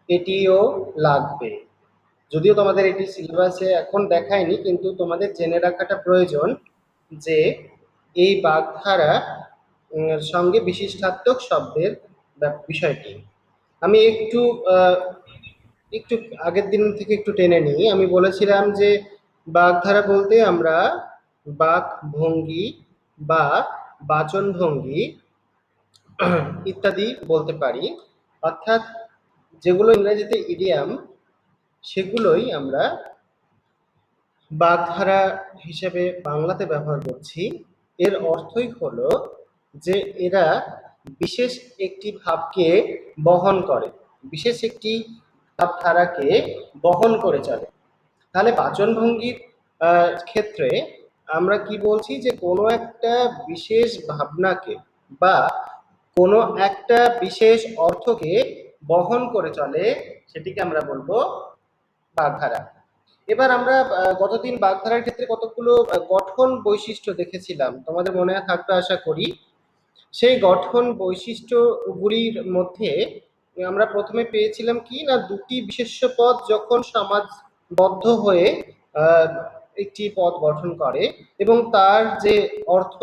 এটিও লাগবে। যদিও তোমাদের এটি সিলেবাসে এখন দেখায়নি, কিন্তু তোমাদের জেনে রাখাটা প্রয়োজন যে এই বাগধারা সঙ্গে বিশিষ্টাত্মক শব্দের বিষয়টি। আমি একটু একটু আগের দিন থেকে একটু টেনে নিই। আমি বলেছিলাম যে বাগধারা বলতে আমরা বাক ভঙ্গি বা বাচন ভঙ্গি ইত্যাদি বলতে পারি, অর্থাৎ যেগুলো ইংরেজিতে ইডিয়াম সেগুলোই আমরা বাগধারা হিসেবে বাংলাতে ব্যবহার করছি। এর অর্থই হলো যে এরা বিশেষ একটি ভাবকে বহন করে, বিশেষ একটি ভাবধারাকে বহন করে চলে। তাহলে বাচনভঙ্গির ক্ষেত্রে আমরা কি বলছি, যে কোনো একটা বিশেষ ভাবনাকে বা কোনো একটা বিশেষ অর্থকে বহন করে চলে, সেটিকে আমরা বলবো বাগধারা। এবার আমরা গতদিন বাগধারার ক্ষেত্রে কতগুলো গঠন বৈশিষ্ট্য দেখেছিলাম, তোমাদের মনে থাকবে আশা করি। সেই গঠন বৈশিষ্ট্যগুলির মধ্যে আমরা প্রথমে পেয়েছিলাম কি না, দুটি বিশেষ্য পদ যখন সমাজবদ্ধ হয়ে একটি পদ গঠন করে এবং তার যে অর্থ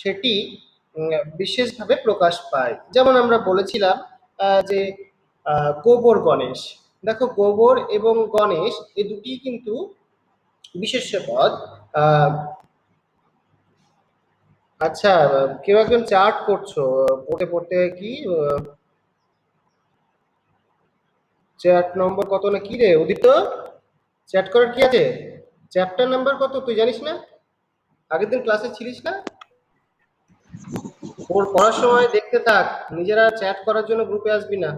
সেটি বিশেষভাবে প্রকাশ পায়। যেমন আমরা বলেছিলাম যে গোবর গণেশ। দেখো, গোবর এবং গণেশ এই দুটি কিন্তু বিশেষ্য পদ। আচ্ছা, কেউ একজন চার্ট করছো, পড়তে পড়তে কি চ্যাট নম্বর কত না কি রে উদিত? চ্যাট করার কি আছে? চ্যাপ্টার নাম্বার কত তুই জানিস না? আগের দিন ক্লাসে ছিলিস না? ওর পড়ার সময় দেখতে থাক, নিজেরা চ্যাট করার জন্য গ্রুপে আসবি না।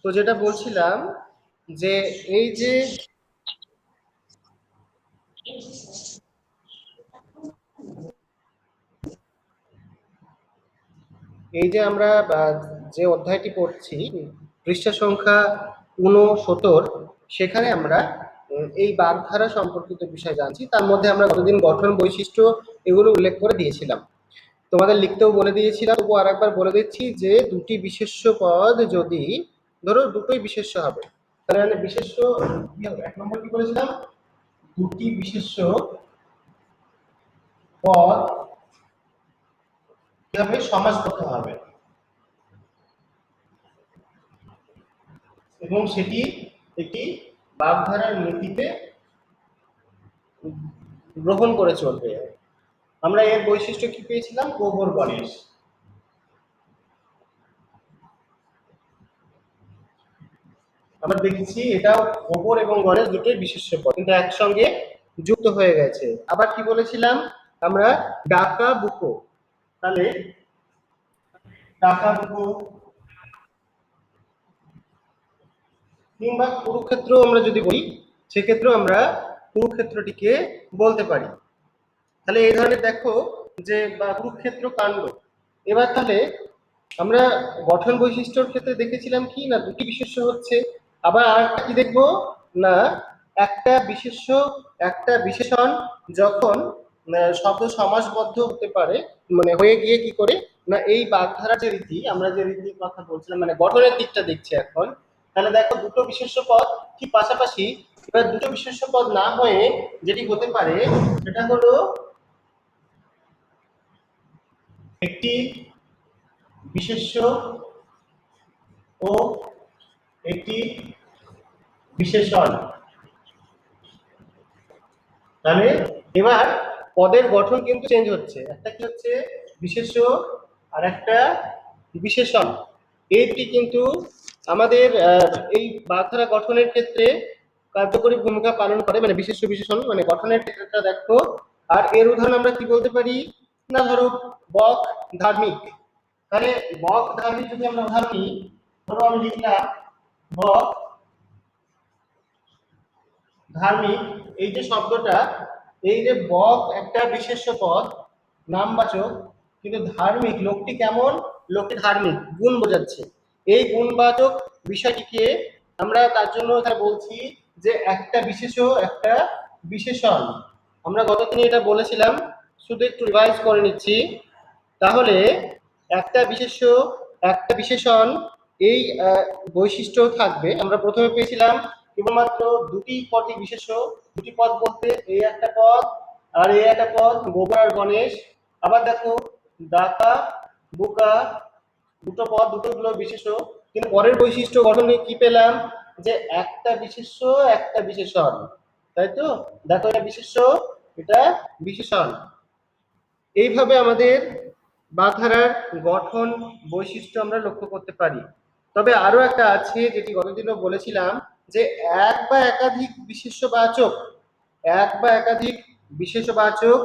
তো যেটা বলছিলাম যে এই যে আমরা যে অধ্যায়টি পড়ছি, পৃষ্ঠা সংখ্যা 69, সেখানে আমরা এই বাগধারা সম্পর্কিত বিষয় জানছি। তার মধ্যে আমরা গতদিন গঠন বৈশিষ্ট্য এগুলো উল্লেখ করে দিয়েছিলাম, তোমাদের লিখতেও বলে দিয়েছিলাম। তবু আর একবার বলে দিচ্ছি যে দুটি বিশেষ্য পদ যদি, ধরো দুটোই বিশেষ্য হবে, তাহলে মানে বিশেষ্য কি হবে? 1 নম্বর কি বলেছিলাম, দুটি বিশেষ্য পদ কিভাবে সমাজবদ্ধ হবে এবং সেটি একটি বাগধারার নীতিতে গ্রহণ করে চলবে। আমরা এর বৈশিষ্ট্য কি পেয়েছিলাম, গোবর গণেশ। আমরা দেখেছি এটাও গোবর এবং গণেশ দুটোই বিশেষ্য পদ, কিন্তু একসঙ্গে যুক্ত হয়ে গেছে। আবার কি বলেছিলাম আমরা, ডাকা বুকো। তাহলে ডাকা বুকো কিংবা কুরুক্ষেত্র আমরা যদি বলি, সেক্ষেত্রেও আমরা কুরুক্ষেত্রটিকে বলতে পারি। তাহলে এই ধরনের দেখো যে কুরুক্ষেত্র কাণ্ড। এবার তাহলে আমরা গঠন বৈশিষ্ট্যর ক্ষেত্রে দেখেছিলাম কি না, দুটি বিশেষ্য হচ্ছে। আবার আর কি দেখবো না, একটা বিশেষ্য একটা বিশেষণ যখন শব্দ সমাসবদ্ধ হতে পারে, মানে হয়ে গিয়ে কি করে না, এই বাগধারা যে রীতি, আমরা যে রীতির কথা বলছিলাম, মানে গঠনের দিকটা দেখছি এখন। তাহলে দেখো, দুটো বিশেষ্য পদ ঠিক পাশাপাশি, এবার দুটো বিশেষ্য পদ না হয়ে যেটি হতে পারে সেটা হলো একটি বিশেষ্য ও একটি বিশেষণ। তাহলে এবার পদের গঠন কিন্তু চেঞ্জ হচ্ছে, একটা কি হচ্ছে বিশেষ্য আর একটা বিশেষণ। এইটি কিন্তু আমাদের এই বাগধারা গঠনের ক্ষেত্রে কার্যকরী ভূমিকা পালন করে, মানে বিশেষ্য বিশেষণ মানে গঠনের ক্ষেত্রটা দেখো। আর এর উদাহরণ আমরা কি বলতে পারি না, ধরো বক ধার্মিক। তাহলে বক ধার্মিক যদি আমরা উদাহরণ নিই, ধরো আমি লিখলাম বক ধার্মিক। এই যে শব্দটা, এই যে বক একটা বিশেষ্য পদ নামবাচক, কিন্তু ধার্মিক লোকটি কেমন, লোকটি ধার্মিক গুণ বোঝাচ্ছে। এই গুণবাচক বিষয়টিকে আমরা তার জন্য এখানে বলছি যে একটা বিশেষ্য একটা বিশেষণ। আমরা গতদিনে এটা বলেছিলাম, শুধু একটু রিভাইজ করে নিচ্ছি। তাহলে একটা বিশেষ্য একটা বিশেষণ এই বৈশিষ্ট্য থাকবে। আমরা প্রথমে পেয়েছিলাম কেবলমাত্র দুটি পদই বিশেষ্য, দুটি পদ বলতে এই একটা পদ আর এই একটা পদ, গোবর আর গণেশ। আবার দেখো দাতা, বুকা, দুটো পদ, দুটোগুলো বিশেষ্য। কিন্তু পরের বৈশিষ্ট্য গঠনে কি পেলাম, যে একটা বিশেষ্য একটা বিশেষণ, তাই তো? দেখো এটা বিশেষ্য, এটা বিশেষণ। এইভাবে আমাদের বাগধারার গঠন বৈশিষ্ট্য আমরা লক্ষ্য করতে পারি। তবে আরো একটা আছে, যেটি গতদিনও বলেছিলাম, যে এক বা একাধিক বিশেষ্যবাচক, এক বা একাধিক বিশেষবাচক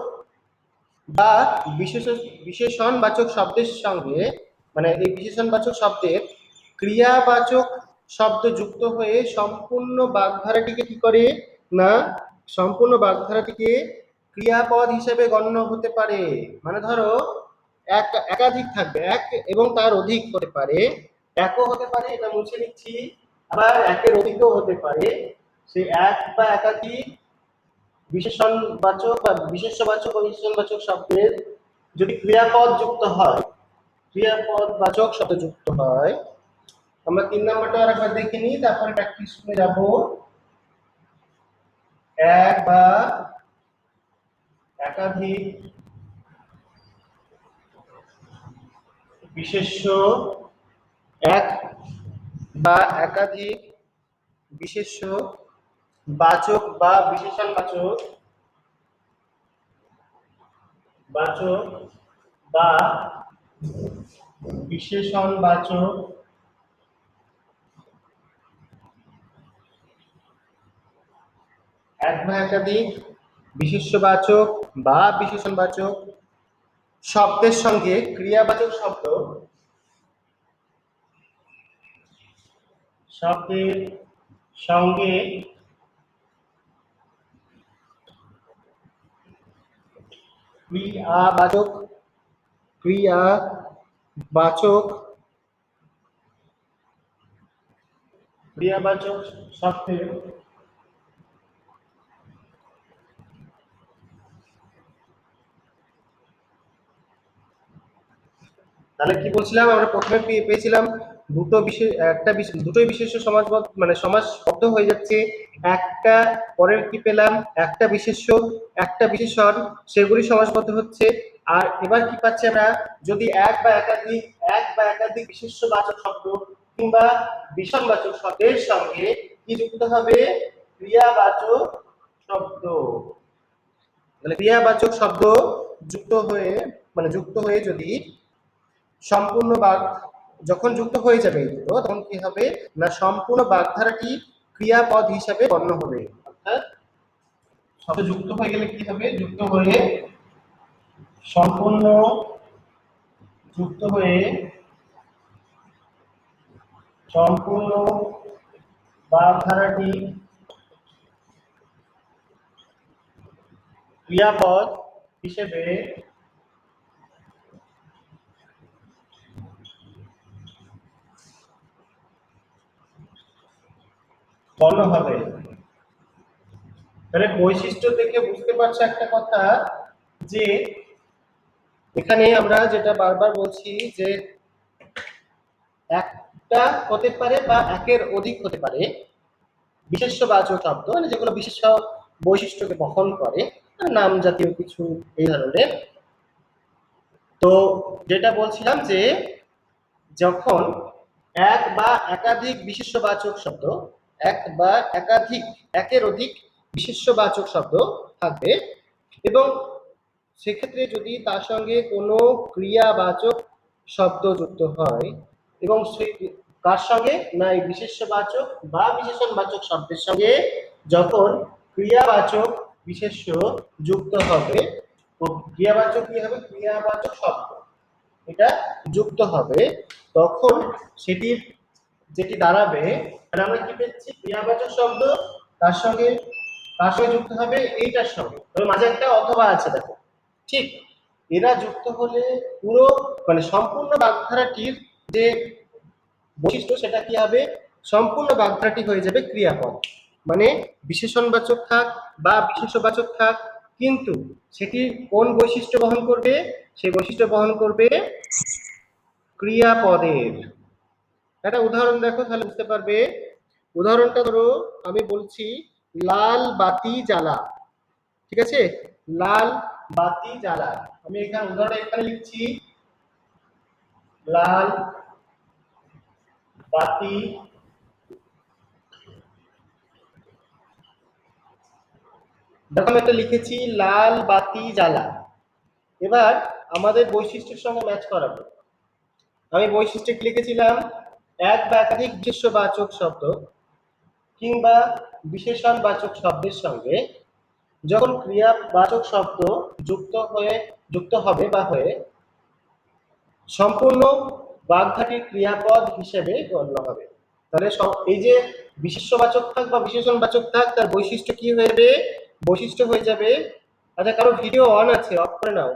বা বিশেষণবাচক শব্দের সঙ্গে, মানে এই বিশেষণবাচক শব্দের ক্রিয়াবাচক শব্দ যুক্ত হয়ে সম্পূর্ণ বাগধারাটিকে কি করে না, সম্পূর্ণ বাগধারাটিকে ক্রিয়াপদ হিসেবে গণ্য হতে পারে। মানে ধরো একাধিক থাকবে, এক এবং তার অধিক হতে পারে, একও হতে পারে, এটা মুছে নিচ্ছি, আবার একের অধিকও হতে পারে। সেই এক বা একাধিক বিশেষণবাচক বা বিশেষ্যবাচক ও বিশেষণবাচক শব্দের যদি ক্রিয়াপদ যুক্ত হয়, ক্রিয়াপদ বাচক শব্দ যুক্ত হয়, আমরা 3 নম্বরটা আরেকবার দেখে নিই, তারপরে প্র্যাকটিস করে যাব। এক বা একাধিক বিশেষ্য, এক বা একাধিক বিশেষ্য বাচক বা বিশেষণবাচক বাচক বা বিশেষণবাচক এক বা একাধিক বিশেষ্যবাচক বা বিশেষণবাচক শব্দের সঙ্গে ক্রিয়াবাচক শব্দ, শব্দের সঙ্গে ক্রিয়াবাচক, ক্রিয়াবাচক, ক্রিয়াবাচক শব্দের তাহলে কি বলছিলাম, আমরা প্রথমে পেয়েছিলাম দুটো বিশেষ, দুটোই বিশেষ্য সমাজবদ্ধ, মানে সমাস শব্দ হয়ে যাচ্ছে একটা, পরের কি পেলাম, একটা বিশেষ্য একটা বিশেষণ, সেগুলি সমাসবদ্ধ হচ্ছে। আর এবার কি পাচ্ছি আমরা, যদি এক বা একাধিক বিশেষ্যবাচক শব্দ কিংবা বিশেষণবাচক শব্দের সঙ্গে কি যুক্ত হবে, ক্রিয়াবাচক শব্দ। তাহলে ক্রিয়াবাচক শব্দ যুক্ত হয়ে, মানে যুক্ত হয়ে যদি সম্পূর্ণ বাগ, যখন যুক্ত হয়ে যাবে এই দুটো, তখন কি হবে না, সম্পূর্ণ বাগধারাটি ক্রিয়াপদ হিসাবে গণ্য হবে। অর্থাৎ শব্দ যুক্ত হয়ে গেলে কি হবে, যুক্ত হয়ে সম্পূর্ণ, যুক্ত হয়ে সম্পূর্ণ বাগধারাটি ক্রিয়াপদ হিসেবে গণ্য হবে। তাহলে বৈশিষ্ট্য থেকে বুঝতে পারছো একটা কথা, যে এখানে আমরা যেটা বারবার বলছি, যে একটা হতে পারে বা একের অধিক হতে পারে বিশেষ্যবাচক শব্দ, মানে যেগুলো বিশেষ বৈশিষ্ট্যকে বহন করে, নাম জাতীয় কিছু এই ধরনের। তো যেটা বলছিলাম, যে যখন এক বা একাধিক বিশেষ্যবাচক শব্দ, এক বা একাধিক, একের অধিক বিশেষ্যবাচক শব্দ থাকবে, এবং সেক্ষেত্রে যদি তার সঙ্গে কোনো ক্রিয়াবাচক শব্দ যুক্ত হয়, এবং সেই কার সঙ্গে না, এই বিশেষ্যবাচক বা বিশেষণবাচক শব্দের সঙ্গে যখন ক্রিয়াবাচক বিশেষ্য যুক্ত হবে, ক্রিয়াবাচক কি হবে, ক্রিয়াবাচক শব্দ এটা যুক্ত হবে, তখন সেটির যেটি দাঁড়াবে, আমরা কি পেয়েছি, ক্রিয়াবাচক শব্দ তার সঙ্গে যুক্ত হবে এইটার সঙ্গে, তবে মাঝে একটা অথবা আছে দেখো, ঠিক এরা যুক্ত হলে পুরো, মানে সম্পূর্ণ বাগধারাটির যে বৈশিষ্ট্য সেটা কি হবে, সম্পূর্ণ বাগধারাটি হয়ে যাবে ক্রিয়াপদ। মানে বিশেষণবাচক থাক বা বিশেষবাচক থাক, কিন্তু সেটি কোন বৈশিষ্ট্য বহন করবে, সেই বৈশিষ্ট্য বহন করবে ক্রিয়াপদের। একটা উদাহরণ দেখো তাহলে বুঝতে পারবে। উদাহরণটা ধরো আমি বলছি লাল বাতি জ্বালা, ঠিক আছে, লাল বাতি জ্বালা। আমি এখানে উদাহরণ এখানে লিখছি লাল বাতি দেখো আমি একটা লিখেছি লাল বাতি জ্বালা। এবার আমাদের বৈশিষ্ট্যের সঙ্গে ম্যাচ করাবো। আমি বৈশিষ্ট্যে কি লিখেছিলাম, এক বা একাধিক বিশেষ্যবাচক শব্দ কিংবা বিশেষণবাচক শব্দের সঙ্গে যখন ক্রিয়াবাচক শব্দ যুক্ত হবে বা হয়ে সম্পূর্ণ বাগধাটির ক্রিয়াপদ হিসেবে গণ্য হবে। তাহলে এই যে বিশেষ্যবাচক থাক বা বিশেষণবাচক থাক, তার বৈশিষ্ট্য কি হয়ে যাবে, বৈশিষ্ট্য হয়ে যাবে। আচ্ছা, কারো ভিডিও অন আছে? অফ করে নাও।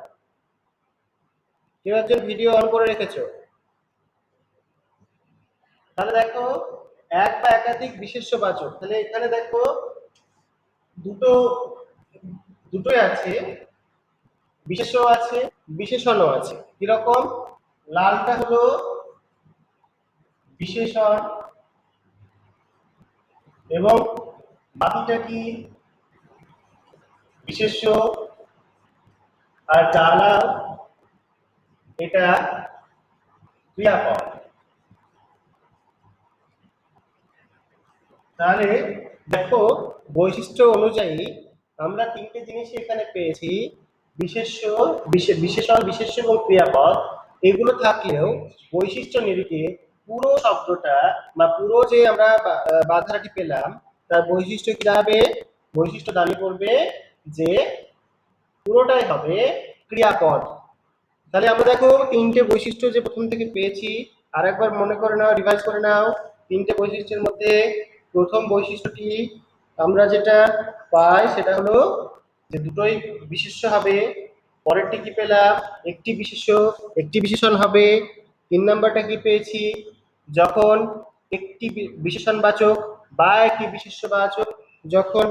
কেউ একজন ভিডিও অন করে রেখেছো? তাহলে দেখো এক বা একাধিক বিশেষ্যবাচক, তাহলে এখানে দেখো দুটো দুটোই আছে, বিশেষ্য আছে বিশেষণও আছে। কিরকম, লালটা হলো বিশেষণ এবং বাকিটা কি বিশেষ্য, আর জ্বালা এটা ক্রিয়াপদ। তাহলে দেখো বৈশিষ্ট্য অনুযায়ী আমরা তিনটে জিনিস এখানে পেয়েছি, বিশেষ্য বিশেষণ বিশেষ্য এবং ক্রিয়াপদ। এগুলো থাকলেও বৈশিষ্ট্য নিরিখে পুরো শব্দটা বা পুরো যে আমরা বাধাটি পেলাম তার বৈশিষ্ট্য কি দাঁড়াবে, বৈশিষ্ট্য দাঁড়িয়ে পড়বে যে পুরোটাই হবে ক্রিয়াপদ। তাহলে আমরা দেখো তিনটে বৈশিষ্ট্য যে প্রথম থেকে পেয়েছি, আর একবার মনে করে নাও, রিভাইজ করে নাও। তিনটে বৈশিষ্ট্যের মধ্যে প্রথম বৈশিষ্ট্যটি আমরা যেটা পাই সেটা হলো যে দুটোই বিশেষ্য হবে। পরেরটি কি পেলাম, একটি বিশেষ্য একটি বিশেষণ হবে। তিন নাম্বারটা কি পেয়েছি, যখন একটি বিশেষণবাচক বা একটি বিশেষ্যবাচক যখন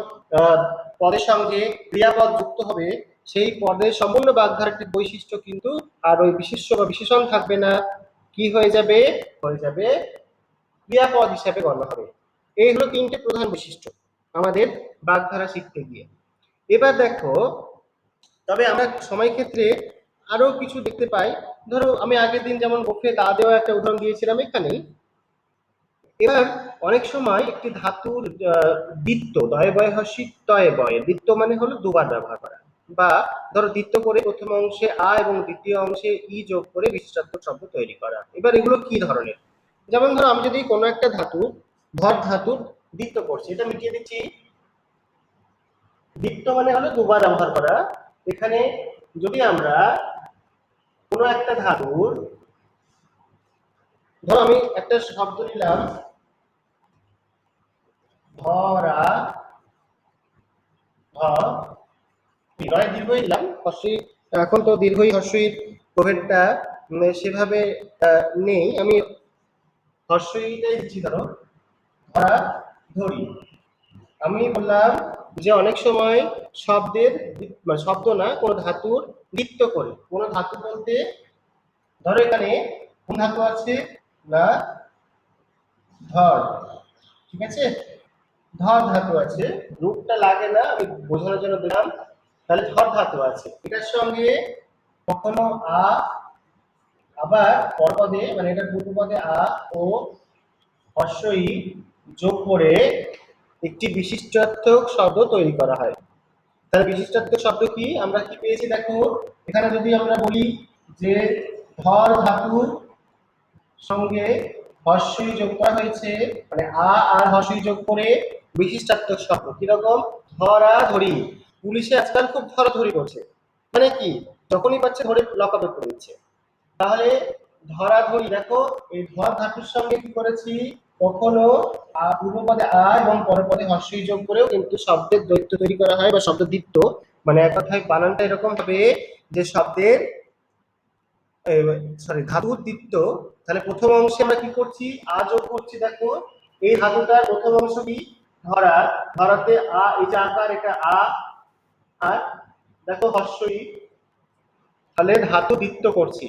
পদের সঙ্গে ক্রিয়াপদ যুক্ত হবে সেই পদের সম্পূর্ণ বাগধারাটির বৈশিষ্ট্য কিন্তু আর ওই বিশেষ্য বা বিশেষণ থাকবে না, কি হয়ে যাবে, হয়ে যাবে ক্রিয়াপদ হিসাবে গণ্য হবে। এই হলো তিনটে প্রধান বৈশিষ্ট্য আমাদের বাগধারা শিখতে গিয়ে। এবার দেখো, তবে আমরা সময় ক্ষেত্রে আরো কিছু দেখতে পাই। ধরো আমি আগের দিন যেমন বক্তৃতায় তা দেওয়া একটা উদাহরণ দিয়েছিলাম এখানেই। এবার অনেক সময় একটি ধাতুর দ্বিত্ব দয়ে বয়ে হর্ষিত তয়ে বয়ে, দ্বিত্ব মানে হলো দুবার ব্যবহার করা, বা ধরো দ্বিত্ব করে প্রথম অংশে আ এবং দ্বিতীয় অংশে ই যোগ করে বিশিষ্টাত্মক শব্দ তৈরি করা। এবার এগুলো কি ধরনের, যেমন ধরো আমি যদি কোনো একটা ধাতু ভর ধাতুর দ্বিত্ব করছি, এটা মিটিয়ে দিচ্ছি। দ্বিত্ব মানে হলো দুবার ব্যবহার করা। এখানে যদি আমরা কোনো একটা ধাতুর, ধরো আমি একটা শব্দ নিলাম ধরা, দীর্ঘই দিলাম হর্ষই। এখন তো দীর্ঘই হর্ষই প্রভেদটা সেভাবে নেই, আমি হর্ষইটাই দিচ্ছি। ধরো ধরা ধরি, আমি বললাম যে অনেক সময় শব্দের মানে শব্দ না, কোনো ধাতুর দ্বিত্ব করে। কোনো ধাতু বলতে ধরো এখানে কোন ধাতু আছে না, ধর, ঠিক আছে, ধর ধাতু আছে, রূপটা লাগে না, আমি বোঝানোর জন্য দিলাম। তাহলে ধর ধাতু আছে, এটার সঙ্গে কখনো আ, আবার পরপদে মানে এটা পূর্বপদে আ ও হর্ষই যোগ করে একটি বিশিষ্টার্থক শব্দ তৈরি করা হয়। তাহলে বিশিষ্টার্থক শব্দ কি আমরা কি পেয়েছি দেখো, এখানে যদি আমরা বলি যে ধর ধাতুর সঙ্গে হর্ষই যোগ করা হয়েছে, মানে আ আর হর্ষই যোগ করে বিশিষ্টার্থক শব্দ। কিরকম, ধরা ধরি। পুলিশে আজকাল খুব ধরাধরি করছে, মানে কি যখনই পাচ্ছে ধরে লকআপে করে দিচ্ছে। তাহলে ধরাধরি, দেখো এই ধর ধাতুর সঙ্গে কি করেছি, কখনো পূর্বপদে আ এবং পরপদে হর্ষই যোগ করেও কিন্তু শব্দের দ্বৈত তৈরি করা হয় বা শব্দ দ্বিত্ব। মানে এক কথায় বানানটা এরকম হবে যে শব্দের ধাতুর দ্বিত্ব। তাহলে প্রথম অংশে আমরা কি করছি, আ যোগ করছি। দেখো এই ধাতুটার প্রথম অংশ কি, ধরা, ধরাতে আ, এই যে আকার এটা আ, আর দেখো হর্ষই, তাহলে ধাতু দ্বিত্ব করছি।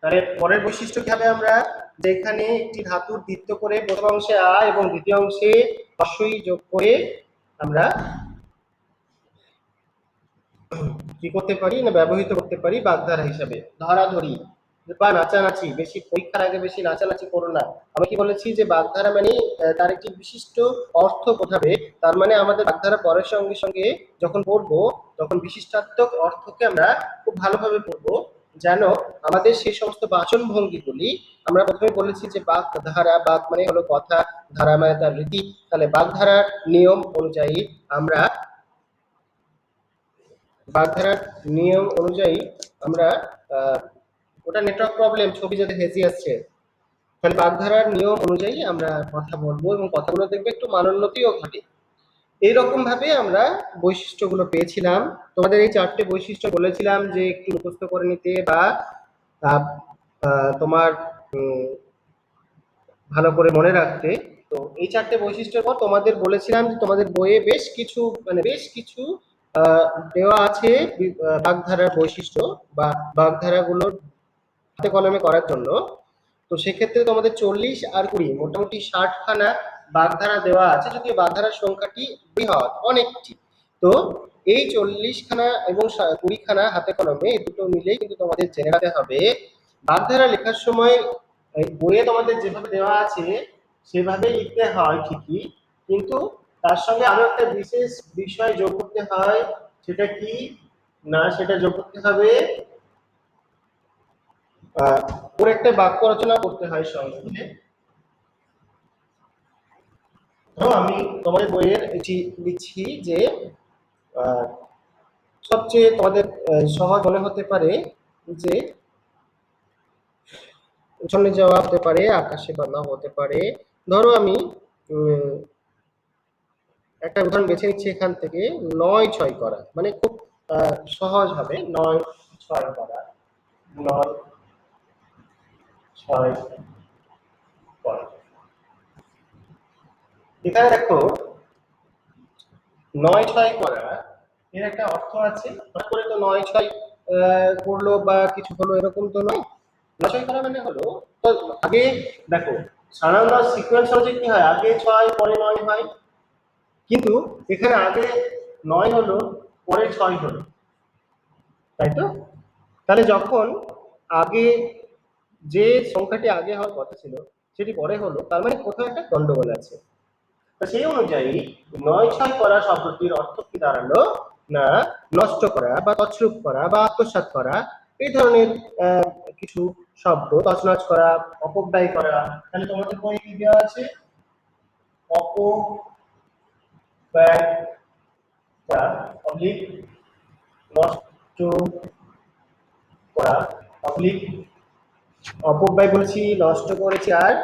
তাহলে পরের বৈশিষ্ট্য কি হবে, আমরা যেখানে একটি ধাতুর দ্বিত্ব করে প্রথম অংশে আ এবং দ্বিতীয় অংশে হ্রস্বই যোগ করে আমরা কি করতে পারি না ব্যবহৃত করতে পারি বাগধারা হিসাবে। ধরাধরি বা নাচানাচি, বেশি পরীক্ষার আগে বেশি নাচানাচি করো না। আমি কি বলেছি যে বাগধারা মানে তার একটি বিশিষ্ট অর্থ বোঝাবে, তার মানে আমাদের বাগধারা পড়ার সঙ্গে সঙ্গে যখন পড়বো তখন বিশিষ্টাত্মক অর্থকে আমরা খুব ভালোভাবে পড়বো, যেন আমাদের সেই সমস্ত বাচন ভঙ্গিগুলি, আমরা প্রথমে বলেছি যে বাগধারা, বাগ মানে হলো কথা, ধারা মানে তার রীতি, তাহলে বাগধারার নিয়ম অনুযায়ী আমরা বাগধারার নিয়ম অনুযায়ী আমরা ওটা নেটওয়ার্ক প্রবলেম, ছবি যাতে হেজি আসছে, তাহলে বাগধারার নিয়ম অনুযায়ী আমরা কথা বলবো এবং কথাগুলো দেখবে একটু মানোন্নতিও ঘটে। এইরকম ভাবে আমরা বৈশিষ্ট্যগুলো পেয়েছিলাম। তোমাদের এই 4টে বৈশিষ্ট্য বলেছিলাম যে একটু মুখস্থ করে নিতে বা তোমার ভালো করে মনে রাখতে। তো এই 4টে বৈশিষ্ট্যের পর তোমাদের বলেছিলাম যে তোমাদের বইয়ে বেশ কিছু দেওয়া আছে বাগধারার বৈশিষ্ট্য বা বাগধারাগুলোর হাতে কলমে করার জন্য। তো সেক্ষেত্রে তোমাদের 40 আর 20 মোটামুটি 60খানা বাগধারা দেওয়া আছে, যদিও বাগধারার সংখ্যাটি বৃহৎ অনেকটি। তো এই 40খানা এবং 20খানা হাতে কলমে এই দুটো মিলেই কিন্তু তোমাদের জেনে রাখতে হবে। বাগধারা লেখার সময় বইয়ে তোমাদের যেভাবে দেওয়া আছে সেভাবেই লিখতে হয় ঠিকই, কিন্তু তার সঙ্গে আরো একটা বিশেষ বিষয় যোগ করতে হয়। সেটা কি না, সেটা যোগ করতে হবে ওর একটা বাক্য রচনা করতে হয় সঙ্গে। আমি তোমাদের বইয়ের এটি লিখছি যে সবচেয়ে তোমাদের সহজ মনে হতে পারে যে উঠোনে যাওয়া হতে পারে, আকাশে বাঁধা হতে পারে। ধরো আমি একটা উদাহরণ বেছে নিচ্ছি এখান থেকে, 9-6 করা, মানে খুব সহজ হবে। 9-6 করা, 9-6 করা। এখানে দেখো 9-6 করা এর একটা অর্থ আছে। হঠাৎ করে তো 9-6 করলো বা কিছু হলো এরকম তো নয়। 9-6 করা মানে হলো, তো আগে দেখো সাধারণত সিকোয়েন্স অনুযায়ী কি হয়, আগে 6 পরে 9 হয়, কিন্তু এখানে আগে 9 হলো পরে 6 হলো, তাই তো? তাহলে যখন আগে যে সংখ্যাটি আগে হওয়ার কথা ছিল সেটি পরে হলো, তার মানে কোথাও একটা গন্ডগোল আছে। তো সেই অনুযায়ী 9-6 করা শব্দটির অর্থ কি দাঁড়ালো না নষ্ট করা বা তছরূপ করা বা আত্মসাৎ করা, এই ধরনের কিছু শব্দ, তছনছ করা, অপব্যয় করা। তাহলে তোমাদের বইয়ে কি দেওয়া আছে, অপব্যয় করা, অবলিক নষ্ট করা, অবলিক অপব্যয় বলেছি, নষ্ট করেছি, আর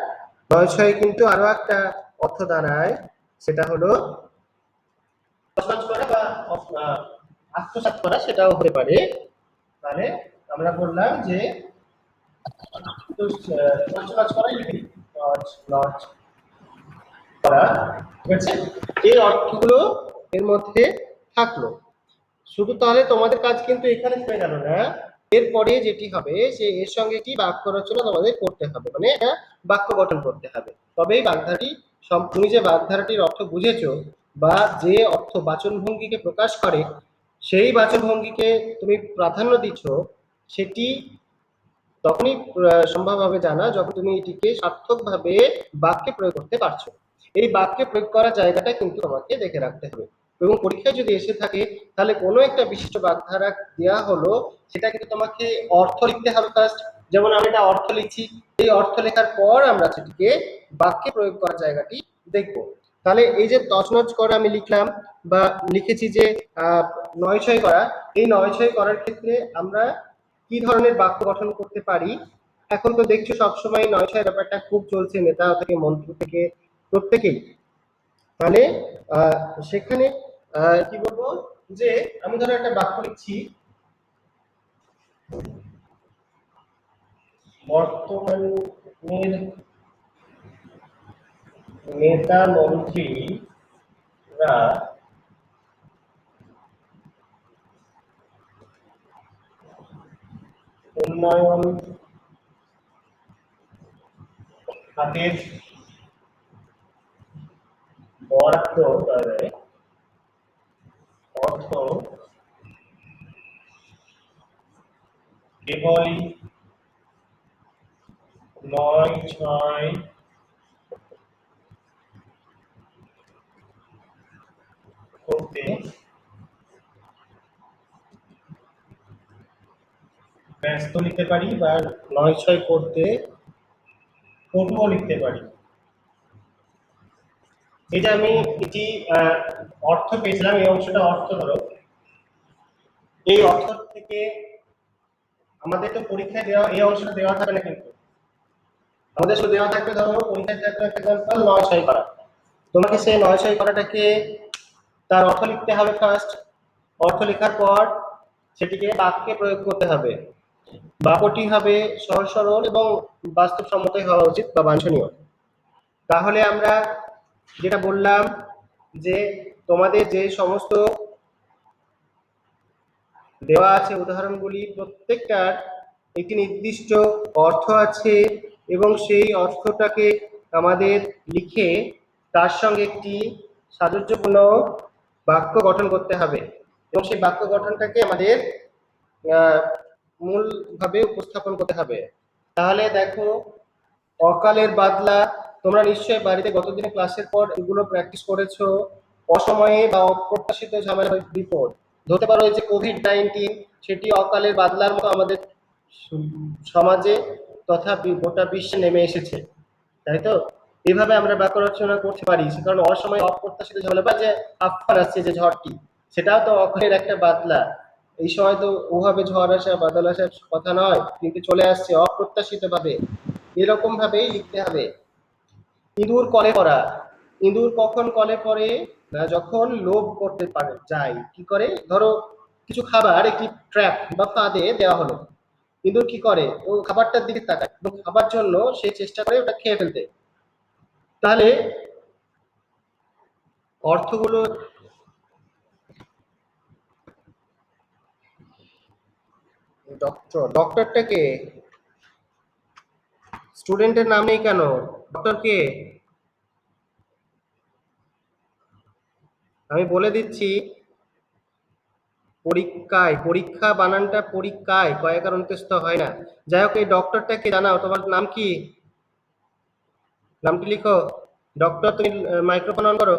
9-6 কিন্তু আরো একটা অর্থ দাঁড়ায়, সেটা হলো করা বা আত্মসাৎ করা, সেটাও হতে পারে। তাহলে আমরা বললাম যে করাই লিখি, করা, ঠিক আছে? এই অর্থগুলো এর মধ্যে থাকলো। শুধু তাহলে তোমাদের কাজ কিন্তু এখানে হয়ে গেল না, এরপরে যেটি হবে যে এর সঙ্গে কি বাক্য রচনা তোমাদের করতে হবে, মানে একটা বাক্য গঠন করতে হবে। তবেই বাগধারাটি, তুমি যে বাগধারাটির অর্থ বুঝেছো বা যে অর্থ বাচনভঙ্গিকে প্রকাশ করে সেই বাচনভঙ্গিকে তুমি প্রাধান্য দিচ্ছ, সেটি তখনই সম্ভব হবে জানা যখন তুমি এটিকে সার্থকভাবে বাক্যে প্রয়োগ করতে পারছো। এই বাক্যে প্রয়োগ করার জায়গাটা কিন্তু তোমাকে দেখে রাখতে হবে, এবং পরীক্ষায় যদি এসে থাকে তাহলে কোনো একটা বিশিষ্ট বাগধারা দেওয়া হলো, সেটা কিন্তু তোমাকে অর্থ লিখতে হবে ফার্স্ট। যেমন আমি একটা অর্থ লিখছি, এই অর্থ লেখার পর আমরা সেটিকে বাক্যে প্রয়োগ করার জায়গাটি দেখব। তাহলে এই যে তছনছ করা আমি লিখলাম বা লিখেছি যে 9-6 করা, এই 9-6 করার ক্ষেত্রে আমরা কি ধরনের বাক্য গঠন করতে পারি? এখন তো দেখছো সবসময় 9-6 ব্যাপারটা খুব চলছে, নেতা থেকে মন্ত্রী থেকে প্রত্যেকেই। তাহলে সেখানে কি বলবো, যে আমি ধরো একটা বাক্য লিখছি, বর্তমানের নেতা মন্ত্রীরা উন্নয়ন খাতের বরাদ্দ অর্থ কেবলই ৯-৬ করতে ব্যস্ত লিখতে পারি বা ৯-৬ করতে পটুও লিখতে পারি। এটা আমি এটি অর্থ পেয়েছিলাম, এই অংশটা অর্থ ধরো। এই অর্থ থেকে আমাদের তো পরীক্ষায় দেওয়া এই অংশটা দেওয়া থাকবে না, কিন্তু আমাদের শুধু দেওয়া থাকবে ধরো পরীক্ষায় থাকবে একটা এক্সাম্পল ৯-৬ করা। তোমাকে সেই ৯-৬ করাটাকে তার অর্থ লিখতে হবে ফার্স্ট। অর্থ লেখার পর সেটিকে বাক্যে প্রয়োগ করতে হবে। বাক্যটি হবে সহজ সরল এবং বাস্তবসম্মতই হওয়া উচিত বা বাঞ্ছনীয়। তাহলে আমরা যেটা বললাম যে তোমাদের যে সমস্ত দেওয়া আছে উদাহরণগুলি প্রত্যেকটার একটি নির্দিষ্ট অর্থ আছে এবং সেই অর্থটাকে আমাদের লিখে তার সঙ্গে একটি সাদৃশ্যপূর্ণ বাক্য গঠন করতে হবে এবং সেই বাক্য গঠনটাকে আমাদের মূলভাবে উপস্থাপন করতে হবে। তাহলে দেখো, অকালের বাদলা তোমরা নিশ্চয়ই বাড়িতে গতদিনে ক্লাসের পর এগুলো প্র্যাকটিস করেছো। অসময়ে বা অপ্রত্যাশিত ঝামেলার বিপদ, ধরতে পারো এই যে কোভিড-19, সেটি অকালের বাদলার মতো আমাদের সমাজে তথা গোটা বিশ্বে নেমে এসেছে, তাই তো? এইভাবে আমরা বাক্য রচনা করতে পারি, সে কারণে অসময়ে অপ্রত্যাশিত ঝামেলা বা যে আফান আসছে যে ঝড়টি, সেটাও তো অকালের একটা বাদলা। এই সময় তো ওভাবে ঝড় আসা বাদল আসার কথা নয়, কিন্তু চলে আসছে অপ্রত্যাশিত ভাবে। এরকম ভাবেই লিখতে হবে। ইঁদুর কলে পড়া, ইঁদুর কখন কলে পড়ে না যখন লোভ করতে পারে যায়। কি করে, ধরো কিছু খাবার একটি ট্র্যাপ বা ফাঁদে দেওয়া হলো, ইঁদুর কি করে, ও খাবারটার দিকে তাকায় এবং খাবার জন্য সে চেষ্টা করে ওটা খেয়ে ফেলতে। তাহলে অর্থগুলো ডক্টরটাকে স্টুডেন্টের নাম নেই কেন, ডক্টর কে? আমি বলে দিচ্ছি, পরীক্ষায়, পরীক্ষা বানানটা পরীক্ষায় কয়েকার অন্তস্থ হয় না। যাই হোক, এই ডক্টরটাকে জানাও, তোমার নাম কি? নামটি লিখো। ডক্টর, তুমি মাইক্রোফোন অন করো।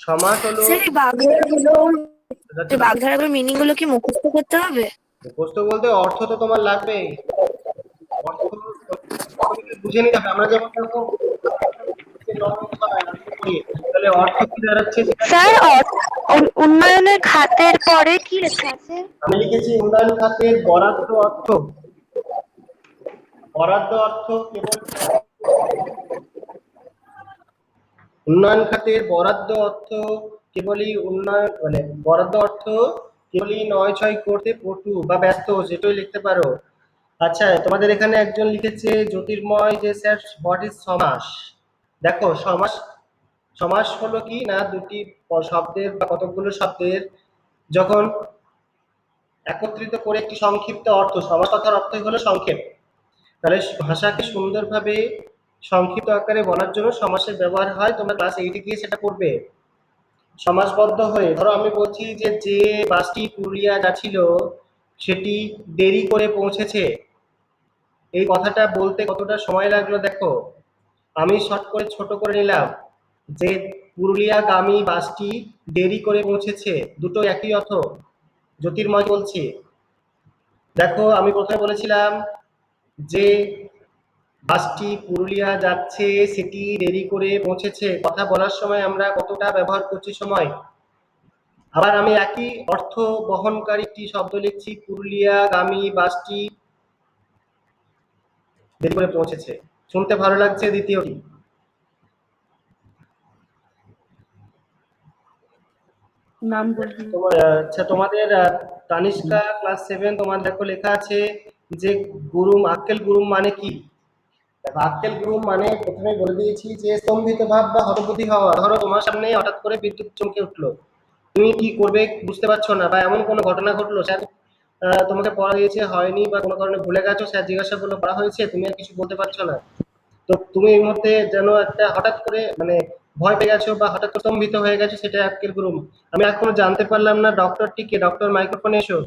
সমাস হলো স্যার এই বাগধারাগুলোর মিনিং গুলো কি মুখস্থ করতে হবে? মুখস্থ বলতে অর্থ তো তোমার লাগবেই। অর্থ বুঝে নিতে হবে। আমরা যেমন এরকম তাহলে অর্থ কি দাঁড়াচ্ছে সেটা স্যার উন্নয়নের খাতের পরে কি লেখা আছে? আমি লিখেছি উন্নয়ন খাতের বরাদ্দ অর্থ। বরাদ্দ অর্থ কেবল উন্নয়ন খাতের বরাদ্দ অর্থ কেবলই উন্নয়ন মানে বরাদ্দ অর্থ কেবলই ৯-৬ করতে পটু বা ব্যস্ত, যেটাই লিখতে পারো। আচ্ছা, তোমাদের এখানে একজন লিখেছে জ্যোতির্ময় যে স্যার হোয়াট ইজ সমাস। দেখো, সমাস সমাস হলো কি না, দুটি শব্দের বা কতকগুলো শব্দের যখন একত্রিত করে একটি সংক্ষিপ্ত অর্থ, সমাস কথার অর্থই হলো সংক্ষেপ। তাহলে ভাষাকে সুন্দরভাবে সংক্ষিপ্ত আকারে বলার জন্য সমাসের ব্যবহার হয়। তোমরা ক্লাস 8 গিয়ে সেটা পড়বে। সমাসবদ্ধ হয়ে ধরো আমি বলছি যে যে বাসটি পুরুলিয়া যাচ্ছিল সেটি দেরি করে পৌঁছেছে। এই কথাটা বলতে কতটা সময় লাগলো দেখো। আমি শর্ট করে ছোট করে নিলাম যে পুরুলিয়াগামী বাসটি দেরি করে পৌঁছেছে, দুটো একই অর্থ। জ্যোতির্ময় বলছি, দেখো আমি প্রথমে বলেছিলাম যে বাসটি পুরুলিয়া যাচ্ছে, সেটি দেরি করে পৌঁছেছে। কথা বলার সময় আমরা কতটা ব্যবহার করছি সময়। আবার আমি একই অর্থ বহনকারী একটি শব্দ লিখছি, পুরুলিয়াগামী বাসটি দেরি করে পৌঁছেছে। শুনতে ভালো লাগছে দ্বিতীয়টি? নাম বলুন। আচ্ছা, তোমাদের তানিষ্কা ক্লাস 7, তোমার দেখো লেখা আছে যে গুরুম, আক্কেল গুরুম মানে কি? আক্কেল গ্রুম মানে প্রথমে বলে দিয়েছি যে স্তম্ভিত ভাব বা হতবুদ্ধি হওয়া। ধরো তোমার সামনে হঠাৎ করে বিদ্যুৎ চমকে উঠলো, তুমি কি করবে বুঝতে পারছো না, বা এমন কোনো ঘটনা ঘটলো স্যার তোমাকে পড়া দিয়েছে হয়নি বা কোনো কারণে ভুলে গেছো, স্যার জিজ্ঞাসা করলো পড়া হয়েছে, তুমি আর কিছু বলতে পারছো না। তো তুমি এই মুহূর্তে যেন একটা হঠাৎ করে মানে ভয় পেয়ে গেছো বা হঠাৎ করে স্তম্ভিত হয়ে গেছো, সেটা আক্কেল গ্রুম। আমি এখনো জানতে পারলাম না ডক্টরটি কে। ডক্টর মাইক্রোফোনে এসো।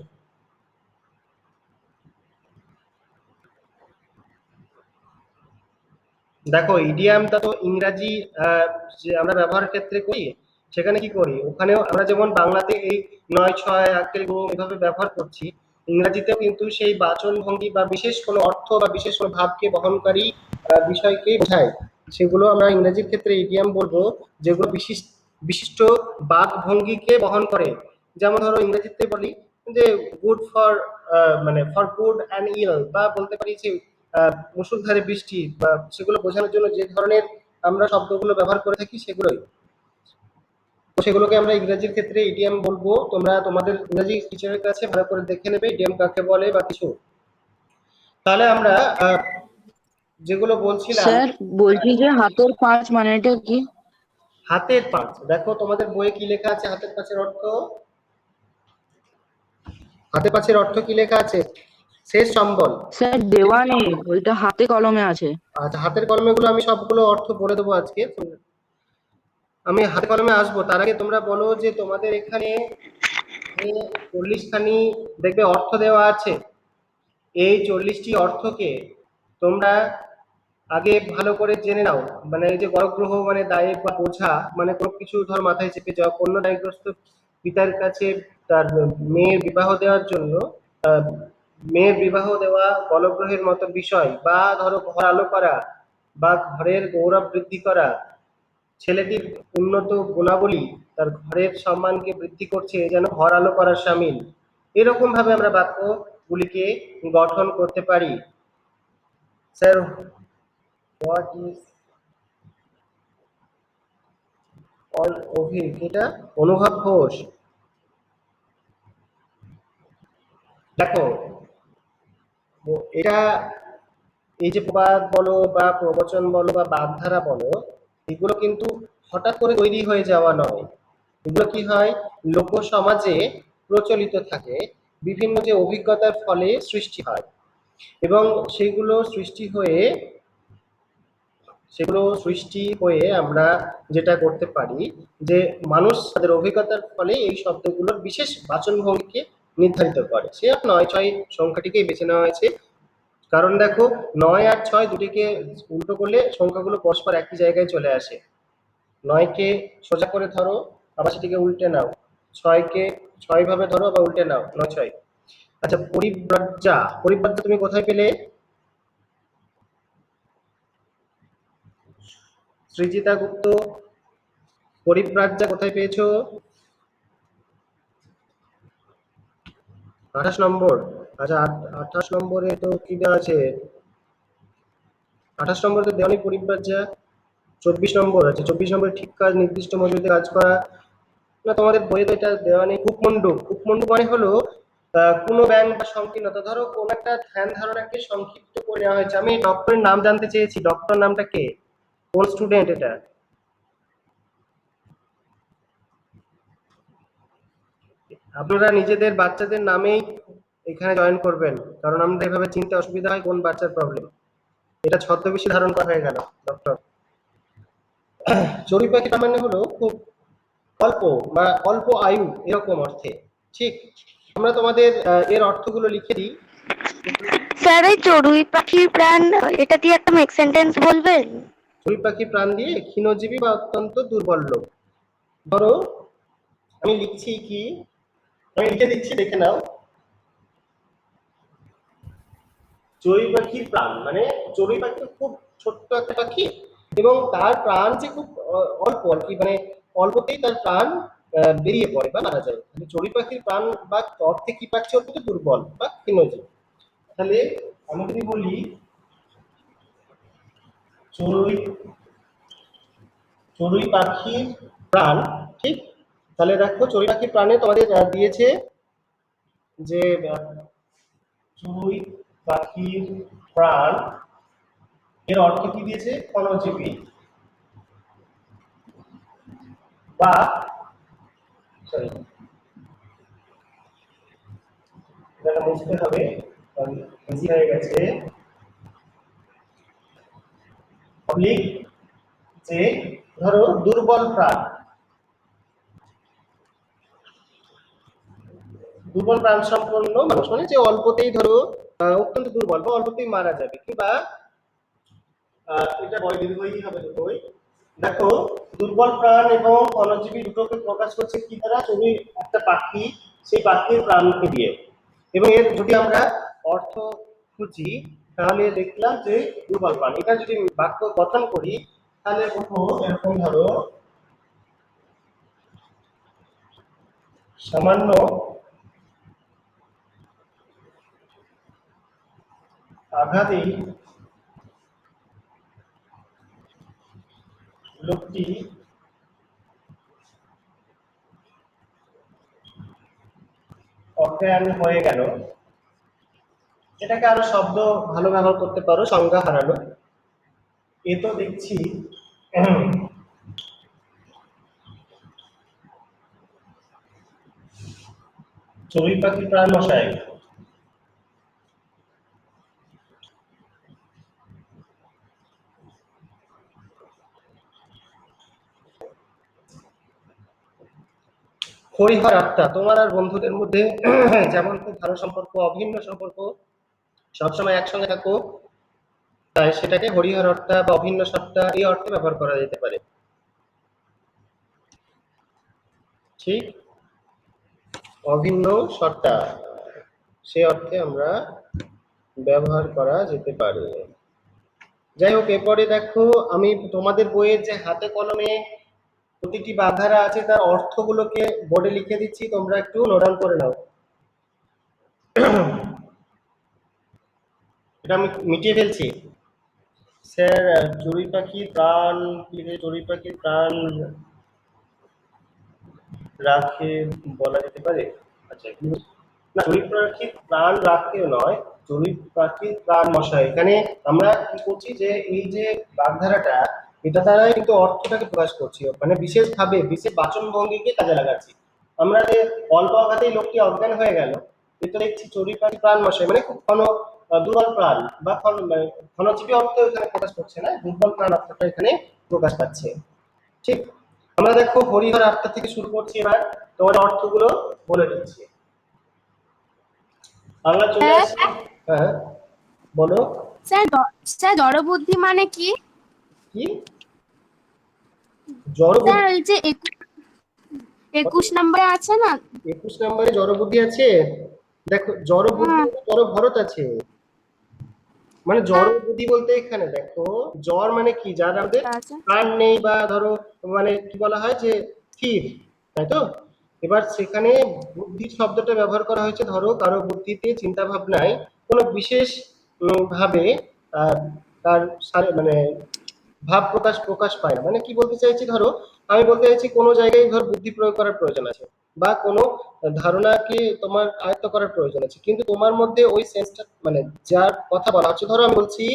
দেখো ইডিয়ামটা তো ইংরাজি যে আমরা ব্যবহারের ক্ষেত্রে করি, সেখানে কি করি, ওখানেও আমরা যেমন বাংলাতে এই নয় ছয় আক্কেল গুণ এভাবে ব্যবহার করছি, ইংরাজিতেও কিন্তু সেই বাচন ভঙ্গি বা বিশেষ কোনো অর্থ বা বিশেষ কোনো ভাবকে বহনকারী বিষয়কে বোঝায়। সেগুলো আমরা ইংরেজির ক্ষেত্রে ইডিয়াম বলবো, যেগুলো বিশিষ্ট বিশিষ্ট বাক ভঙ্গিকে বহন করে। যেমন ধরো ইংরেজিতে বলি যে গুড ফর মানে ফর গুড অ্যান্ড ইল, বা বলতে পারি যে মুষলধারে বৃষ্টি, বা সেগুলো বোঝানোর জন্য যে ধরনের আমরা শব্দগুলো ব্যবহার করে থাকি সেগুলোই। তো সেগুলোকে আমরা ইংরেজির ক্ষেত্রে ইডিয়াম বলবো। তোমরা তোমাদের ইংরেজি টিচারের কাছে ভালো করে দেখে নেবে ইডিয়াম কাকে বলে বা কিছু। তাহলে আমরা যেগুলো বলছিলাম। স্যার বলছি যে হাতের পাঁচ মানেটা কি? হাতের পাঁচ, দেখো তোমাদের বইয়ে কি লেখা আছে হাতের পাঁচের অর্থ? হাতের পাঁচের অর্থ কি লেখা আছে? শেষ সম্বল। স্যার দেওয়া নেই, ওইটা হাতে কলমে আছে। আচ্ছা, হাতের কলমে গুলো আমি সবগুলো অর্থ বলে দেবো আজকে। আমি হাতে কলমে আসবো, তার আগে তোমরা বলো যে তোমাদের এখানে 40খানি দেখবে অর্থ দেওয়া আছে। এই 40টি অর্থকে তোমরা আগে ভালো করে জেনে নাও। মানে এই যে গর্ভগ্রহ মানে দায়ে বা বোঝা, মানে কোনো কিছু ধর মাথায় চেপে যাওয়া, কন্যা দায়গ্রস্ত পিতার কাছে তার মেয়ের বিবাহ দেওয়ার জন্য আহ, মেয়ের বিবাহ দেওয়া গলগ্রহের মতো বিষয়, বা ধরো ঘর আলো করা বা ঘরের গৌরব বৃদ্ধি করা, ছেলেটির উন্নত গুণাবলী তার ঘরের সম্মানকে বৃদ্ধি করছে যেন ঘর আলো করার সামিল। এরকম ভাবে আমরা বাক্যগুলিকে গঠন করতে পারি। Sir what is all Abhik, এটা অনুভব ঘোষ। দেখো এটা এই যে প্রবাদ বলো বা প্রবচন বলো বা বাগধারা বলো, এগুলো কিন্তু হঠাৎ করে তৈরি হয়ে যাওয়া নয়। এগুলো কি হয়, লোক সমাজে প্রচলিত থাকে, বিভিন্ন যে অভিজ্ঞতার ফলে সৃষ্টি হয়। এবং সেগুলো সৃষ্টি হয়ে আমরা যেটা করতে পারি যে মানুষ তাদের অভিজ্ঞতার ফলে এই শব্দগুলোর বিশেষ বাচনভঙ্গিকে নির্ধারিত করে। সে 9 6 সংখ্যাটিকেই বেছে নেওয়া হয়েছে। কারণ দেখো 9 আর 6 দুটিকে উল্টো করলে সংখ্যাগুলো পরস্পর একই জায়গায় চলে আসে। 9কে সোজা করে ধরো, আবার সেটিকে উল্টে নাও। 6কে 6 ভাবে ধরো, আবার উল্টে নাও, 9 6। আচ্ছা, পরিব্রাজ্যা, পরিব্রাজ্যা তুমি কোথায় পেলে? সৃজিতা গুপ্ত, পরিব্রাজ্যা কোথায় পেয়েছো? 28 নম্বর। আচ্ছা, 28 নম্বরে তো কি দেওয়া আছে? 28 নম্বরে তো দেওয়া নেই পরিব্রাজ্যা। 24 নম্বর আছে, 24 নম্বরে ঠিক কাজ নির্দিষ্ট মজুরিতে কাজ করা। না, তোমাদের বইয়ে তো এটা দেওয়া নেই। কূপমণ্ডূক, কূপমণ্ডূক মানে হলো কোনো ব্যাংক বা সংকীর্ণতা, ধরো কোন একটা ধ্যান ধারণাকে সংক্ষিপ্ত করে নেওয়া হয়েছে। আমি ডক্টরের নাম জানতে চেয়েছি, ডক্টর নামটা কে, কোন স্টুডেন্ট এটা? আপনারা নিজেদের বাচ্চাদের নামেই এখানে জয়েন করবেন, কারণ আমরা এভাবে চিনতে অসুবিধা হয় কোন বাচ্চার প্রবলেম। এটা ছদ্মবেশী ধারণ করা হয়ে গেল ডক্টর। চড়ুই পাখি তার মানে হলো খুব অল্প বা অল্প আয়ু, এরকম অর্থে। ঠিক। আমরা তোমাদের এর অর্থগুলো লিখে দিই। স্যার এই চড়ুই পাখির প্রাণ, এটা দিয়ে একটা মেক সেন্টেন্স বলবেন? চড়ুই পাখি প্রাণ দিয়ে ক্ষীণজীবী বা অত্যন্ত দুর্বল লোক। ধরো আমি লিখছি কি, আমি লিখে দিচ্ছি, দেখে নাও। চড়ুই পাখির প্রাণ মানে চড়ুই পাখি তো খুব ছোট্ট একটা পাখি, এবং তার প্রাণ যে খুব অল্প আর কি, মানে অল্পতেই তার প্রাণ বেরিয়ে পড়ে বা মারা যায়। তাহলে চড়ুই পাখির প্রাণ বা অর্থে কি পাচ্ছে, অর্থে দুর্বল বা ক্ষীণজীবী। তাহলে আমি যদি বলি চড়ুই চড়ুই পাখির প্রাণ, ঠিক। তাহলে দেখো চড়ুই পাখির প্রাণে তোমাদের দিয়েছে যে চড়ুই পাখির প্রাণ এর অর্থ কি দিয়েছে? ক্ষণজীবী বা সরি এটা বুঝতে হবে, ইজি হয়ে গেছে। অবলিক যে ধরো দুর্বল প্রাণ, দুর্বল প্রাণ সম্পন্ন মানুষ মানে যে অল্পতেই ধরো অত্যন্ত দুর্বল বা অল্পতেই মারা যাবে, কিংবা এটা বয় দীর্ঘই হবে দুটোই। দেখো দুর্বল প্রাণ এবং অণুজীবী দুটোকে প্রকাশ করছে কি দ্বারা? তুমি একটা পাখি, সেই পাখির প্রাণকে দিয়ে। এবং এর যদি আমরা অর্থ খুঁজি তাহলে দেখলাম যে দুর্বল প্রাণ, এটা যদি বাক্য গঠন করি তাহলে বলবো এরকম ধরো সামান্য আঘাতেই লোকটি অজ্ঞান হয়ে গেল। এটাকে আরো শব্দ ভালো ব্যবহার করতে পারো, সংজ্ঞা হারানো। এ তো দেখছি চড়ুই পাখি প্রাণ মশাই। হরিহর আত্মা, তোমার আর বন্ধুদের মধ্যে যেমন খুব ভালো সম্পর্ক, অভিন্ন সম্পর্ক, সবসময় একসঙ্গে থাকো, তাই সেটাকে হরিহর আত্মা বা অভিন্ন সত্তা এই অর্থে ব্যবহার করা যেতে পারে। ঠিক, অভিন্ন সত্তা সে অর্থে আমরা ব্যবহার করা যেতে পারে। যাই হোক, এরপরে দেখো আমি তোমাদের বইয়ের যে হাতে কলমে প্রতিটি বাগধারা আছে তার অর্থগুলোকে বোর্ডে লিখে দিচ্ছি, তোমরা একটু নোট ডাউন করে নাও। এটা আমি মিটিয়ে ফেলছি। স্যার চড়ুই পাখি প্রাণ কি রে? চড়ুই পাখি প্রাণ রাখে বলা যেতে পারে। আচ্ছা, না চড়ুই পাখির প্রাণ রাখে নয়, চড়ুই পাখির প্রাণ মশাই। এখানে আমরা কি করছি যে এই যে বাগধারাটা, এটা দ্বারাই কিন্তু অর্থটাকে প্রকাশ করছি, মানে বিশেষভাবে বিশেষ বাচন ভঙ্গিকে কাজে লাগাচ্ছি। আমরা যে অল্প আঘাতেই লোকটি অজ্ঞান হয়ে গেল, এটা দেখছি চড়ুই পাখি প্রাণ মশাই মানে খুব ঘন দুর্বল প্রাণ বা ঘনজীবী অর্থ এখানে প্রকাশ করছে না, দুর্বল প্রাণ অর্থটা এখানে প্রকাশ পাচ্ছে। ঠিক, আমরা দেখো হরিহর আত্মা থেকে শুরু করছি, এবার তোমার অর্থগুলো বলে দিচ্ছি। আমরা চলে আসি, হ্যাঁ বলো। স্যার জড়বুদ্ধি মানে কি? কি জড়বুদ্ধি? স্যার ওই যে 21 নম্বরে আছে না? 21 নম্বরে জড়বুদ্ধি আছে। দেখো জড়বুদ্ধি জড় ভরত আছে, মানে জড়বুদ্ধি বলতে এখানে দেখো জ্বর মানে কি, যার আমাদের প্রাণ নেই বা ধরো মানে কি বলা হয় যে স্থির, তাই তো? এবার সেখানে বুদ্ধি শব্দটা ব্যবহার করা হয়েছে ধরো কারো বুদ্ধিতে চিন্তা ভাবনায় কোনো বিশেষ ভাবে আহ, তার মানে ভাব প্রকাশ পায় না। মানে কি বলতে চাইছি, ধরো আমি বলতে চাইছি কোনো জায়গায় ধর বুদ্ধি প্রয়োগ করার প্রয়োজন আছে বা কোনো ধারণাকে তোমার আয়ত্ত করার প্রয়োজন আছে, কিন্তু তোমার মধ্যে ওই সেন্সটা মানে যার কথা বলা হচ্ছে, ধরো আমি বলছি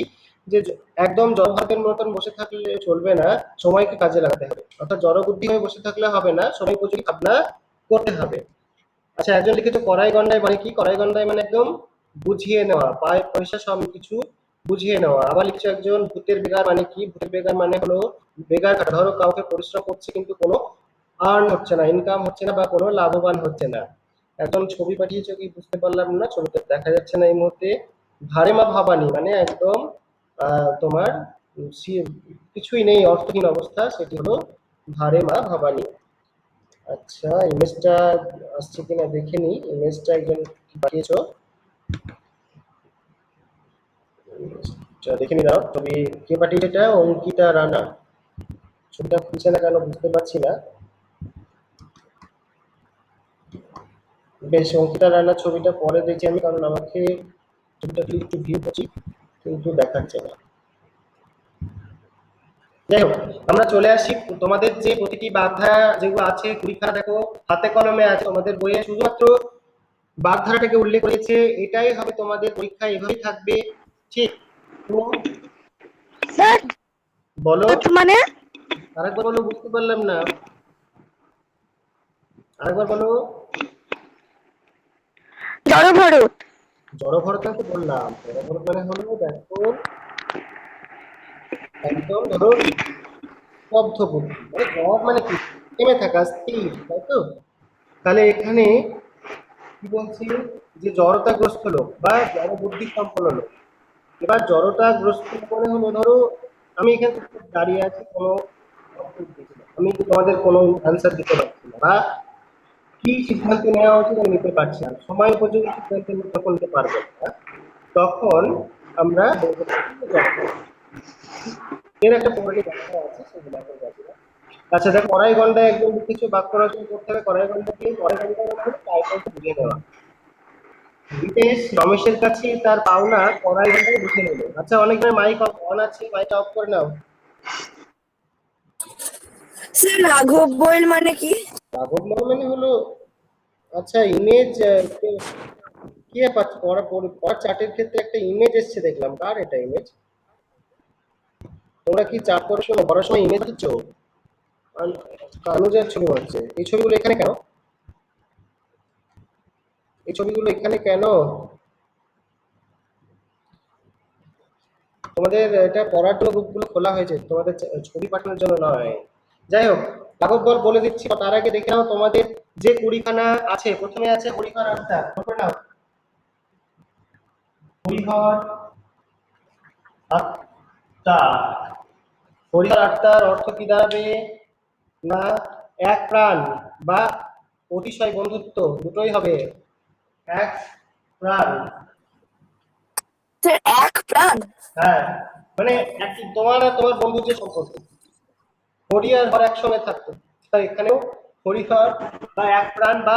যে একদম জড়ভাবের মতন বসে থাকলে চলবে না, সময়কে কাজে লাগাতে হবে। অর্থাৎ জড়বুদ্ধি হয়ে বসে থাকলে হবে না, সময় উপযোগী ভাবনা করতে হবে। আচ্ছা, একজন লিখেছে কড়াই গন্ডায়, মানে কি কড়াই গন্ডায় মানে একদম বুঝিয়ে নেওয়া, পায় পয়সা সব কিছু বুঝিয়ে নেওয়া। আবার লিখছে একজন ভূতের বেগার, মানে কি ভূতের বেগার মানে হলো বেগার খাটা, ধরো কাউকে পরিশ্রম করছে কিন্তু কোনো আর্ন হচ্ছে না, ইনকাম হচ্ছে না বা কোনো লাভবান হচ্ছে না। একদম ছবি পাঠিয়েছে কি বুঝতে পারলাম না, ছবিটা দেখা যাচ্ছে না এই মুহূর্তে। ভারেমা ভাবানি মানে একদম তোমার কিছুই নেই, অর্থহীন অবস্থা, সেটি হলো ভারেমা ভাবানি। আচ্ছা, ইমেজটা আসছে কিনা দেখে নি, ইমেজটা একজন পাঠিয়েছো, দেখে নি দাও। তবে কে পাঠিয়েছে এটা? অঙ্কিতা রানা। ছবিটা খুলছে না কেন বুঝতে পারছি না। বেশ, অঙ্কিতা রানার ছবিটা পরে দেখছি আমি, কারণ আমাকে ছবিটা একটু ভিউ করছি কিন্তু দেখাচ্ছে না। যাই হোক, আমরা চলে আসি তোমাদের যে প্রতিটি বাগধারা যেগুলো আছে পরীক্ষা দেখো হাতে কলমে আছে তোমাদের বইয়ে, শুধুমাত্র বাগধারাটাকে উল্লেখ করেছে, এটাই হবে তোমাদের পরীক্ষা, এভাবেই থাকবে। ঠিক, তো স্যার বলো, মানে আরেকবার বলো, বুঝতে পারলাম না, আরেকবার বলো। জড়ভরত। জড়ভরত তো বললাম, জড়ভরত মানে হলো দেখো একদম ধরো স্তব্ধ বুদ্ধি, মানে জড় মানে কি, থেমে থাকা, স্থির, তাই তো? তাহলে এখানে কি বলছি, যে জড়তাগ্রস্ত লোক বা জড় বুদ্ধি সম্পন্ন লোক। এবার জড়তাগ্রস্ত মনে হলো ধরো আমি এখানে দাঁড়িয়ে আছি, কোনো আমি তোমাদের কোনো অ্যান্সার দিতে পারছি না, বা কি সিদ্ধান্ত নেওয়া উচিত আমি নিতে পারছি না, সময় উপযোগী সিদ্ধান্ত তখন নিতে পারবো না, তখন আমরা বলতে পারি যে জড়তা। এর একটা পৌরাণিক ব্যাখ্যা আছে, সেগুলো এখন যাচ্ছি না। আচ্ছা দেখো, কড়াই গন্ডায় একদম কিছু বাক্য রচনা করতে হবে, কড়াই গন্ডা দিয়ে, কড়াই গন্ডা মানে হলো টাইটেলটা বুঝিয়ে নেওয়া। রিতেশ রমেশের কাছে তার পাওনা কড়াই গন্ডায় লিখে নিল। আচ্ছা, অনেকবার মাইক অন আছে, মাইকটা অফ করে নাও। স্যার রাঘব বোয়েল মানে কি? রাঘব মানে হলো, আচ্ছা ইমেজ, কি ব্যাপার, পড়া চার্টের ক্ষেত্রে একটা ইমেজ এসছে দেখলাম, কার এটা ইমেজ? তোমরা কি চার্ট পড়ার সময় ইমেজ দিচ্ছ? কানুজের ছবি হচ্ছে, এই ছবিগুলো এখানে কেন? এই ছবিগুলো এখানে কেন? তোমাদের এটা পড়ার জন্য বুকগুলো খোলা হয়েছে, তোমাদের ছবি পাঠানোর জন্য নয়। যাই হোক, কাগজ বল বলে দিচ্ছি, তার আগে দেখে নাও তোমাদের যে কুড়িখানা আছে, প্রথমে আছে হরিহর আত্মার, মনে নাও, হরিহর আত্মা। হরিহর আত্মার অর্থ কি দাঁড়াবে? না এক প্রাণ বা অতিশয় বন্ধুত্ব, দুটোই হবে। এক প্রাণ, স্যার এক প্রাণ। হ্যাঁ, মানে তোমার আর তোমার বন্ধুর যে সম্পর্ক, হরি আর হর একসঙ্গে থাকতো, তাই এখানেও হরিহর বা এক প্রাণ বা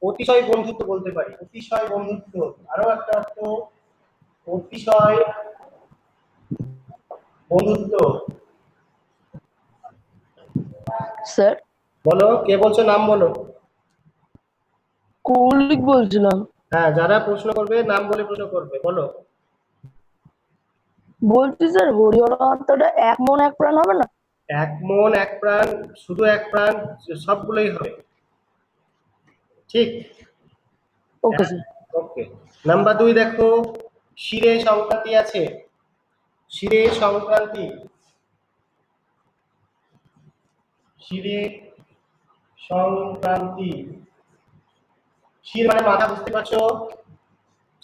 অতিশয় বন্ধুত্ব বলতে পারি, অতিশয় বন্ধুত্ব। আরো একটা অর্থ, অতিশয় বন্ধুত্ব। স্যার বলো, কে বলছো, নাম বলো। কৌলিক বলছিলাম। হ্যাঁ, যারা প্রশ্ন করবে নাম বলে প্রশ্ন করবে, বলো। বলছি স্যার হরিহর আত্মাটা এক মন এক প্রাণ হবে না? এক মন এক প্রাণ, শুধু এক প্রাণ, সবগুলোই হবে, ঠিক। Okay sir. ওকে। নাম্বার 2 দেখো, শিরে সংক্রান্তি আছে, শিরে সংক্রান্তি, শিরে সংক্রান্তি। শির মানে মাথা, বুঝতে পারছো,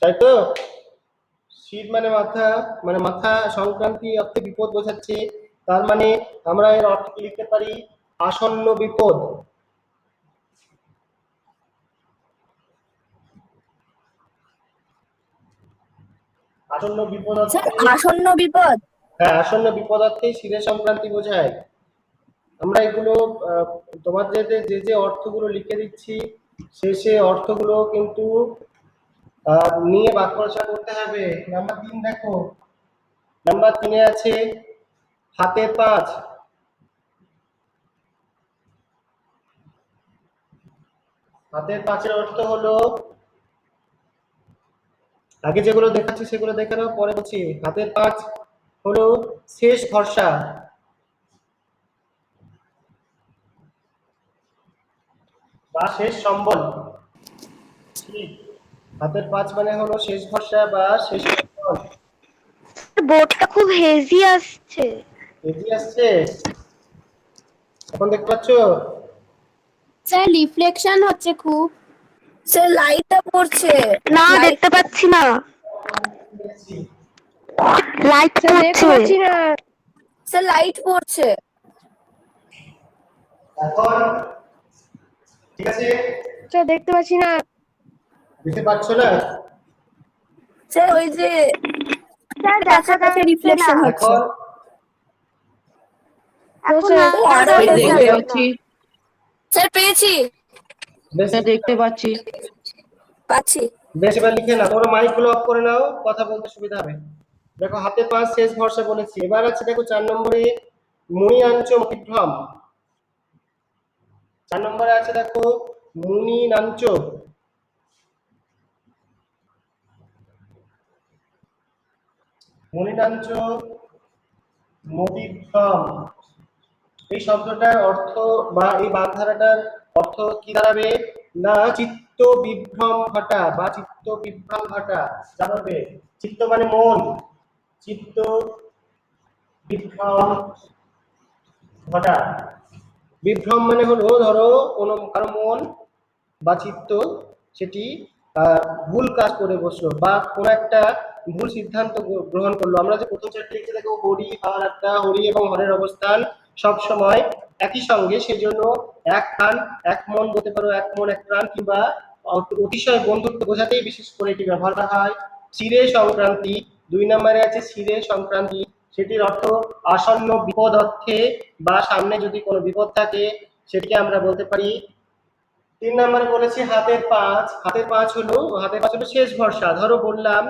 তাই তো? শির মানে মাথা, মানে মাথা, সংক্রান্তি অর্থে বিপদ বোঝাচ্ছে, তার মানে আমরা এর অর্থ কি লিখতে পারি? আসন্ন বিপদ। আসন্ন বিপদ স্যার অর্থে, আসন্ন বিপদ। হ্যাঁ আসন্ন বিপদ অর্থে শিরে সংক্রান্তি বোঝায়। আমরা এগুলো আহ, তোমাদের যে যে অর্থগুলো লিখে দিচ্ছি, সে অর্থগুলো কিন্তু নিয়ে বাক্য রচনা করতে হবে। নাম্বার 3 দেখো, নাম্বার 3-এ আছে হাতের পাঁচ। হাতের পাঁচের অর্থ হলো, আগে যেগুলো দেখাচ্ছি সেগুলো দেখে নাও, পরে বলছি। হাতের পাঁচ হলো শেষ ভরসা বা শেষ সম্বল, ঠিক। হাতের পাঁচ মানে হলো শেষ ভরসা বা শেষ সম্বল। বোর্ডটা খুব হেভি আসছে। এগিয়ে আসছে, এখন দেখতে পাচ্ছ? স্যার রিফ্লেকশন হচ্ছে খুব। স্যার লাইটটা পড়ছে। না দেখতে পাচ্ছি না, লাইট স্যার দেখতে পাচ্ছি না। স্যার লাইট পড়ছে। এখন ঠিক আছে, স্যার দেখতে পাচ্ছি না। দেখতে পাচ্ছ না? স্যার ওই যে স্যার কাছে দেখা কাছে যাচ্ছে রিফ্লেকশন না। হচ্ছে। এখন এখন স্যার স্যার আরো দেখতে পাচ্ছি। স্যার পেয়েছি। বেশ, স্যার দেখতে পাচ্ছি। পাচ্ছি। বেশ, এবার লিখে নাও, তোমরা মাইক গুলো অফ করে নাও, কথা বলতে সুবিধা হবে। দেখো হাতে পাঁচ শেষ ভরসা বলেছি, এবার আছে দেখো 4 নম্বরে মুনি নাঞ্চ মতিভ্রম। 4 নম্বরে আছে দেখো মুনি নাঞ্চ, মুনি নাঞ্চ মতিভ্রম, এই শব্দটার অর্থ বা এই বাগধারাটার অর্থ কি দাঁড়াবে? না চিত্ত বিভ্রম ঘটা বা চিত্ত বিভ্রম ঘটা জানাবে। চিত্ত মানে মন, চিত্ত বিভ্রম ঘটা। বিভ্রম মানে হলো ধরো কোনো কারো মন বা চিত্ত সেটি ভুল কাজ করে বসলো বা কোনো একটা ভুল সিদ্ধান্ত গ্রহণ করলো। আমরা যে প্রথম চ্যাপ্টারে লিখতে দেখো হরি হর আত্মা, হরি এবং হরের অবস্থান সব সময় একই সঙ্গে, সেই জন্য এক প্রাণ এক মন বলতে পারো, এক মন এক প্রাণ, কিংবা অতিশয় বন্ধুত্ব বোঝাতেই বিশেষ করে এটি ব্যবহার করা হয়। চিরে সংক্রান্তি 2 নম্বরে আছে চিরে সংক্রান্তি, সেটির অর্থ আসন্ন বিপদ অর্থে বা সামনে যদি কোনো বিপদ থাকে সেটিকে আমরা বলতে পারি। 3 নম্বরে বলেছি হাতের পাঁচ। হাতের পাঁচ হলো শেষ ভরসা। ধরো বললাম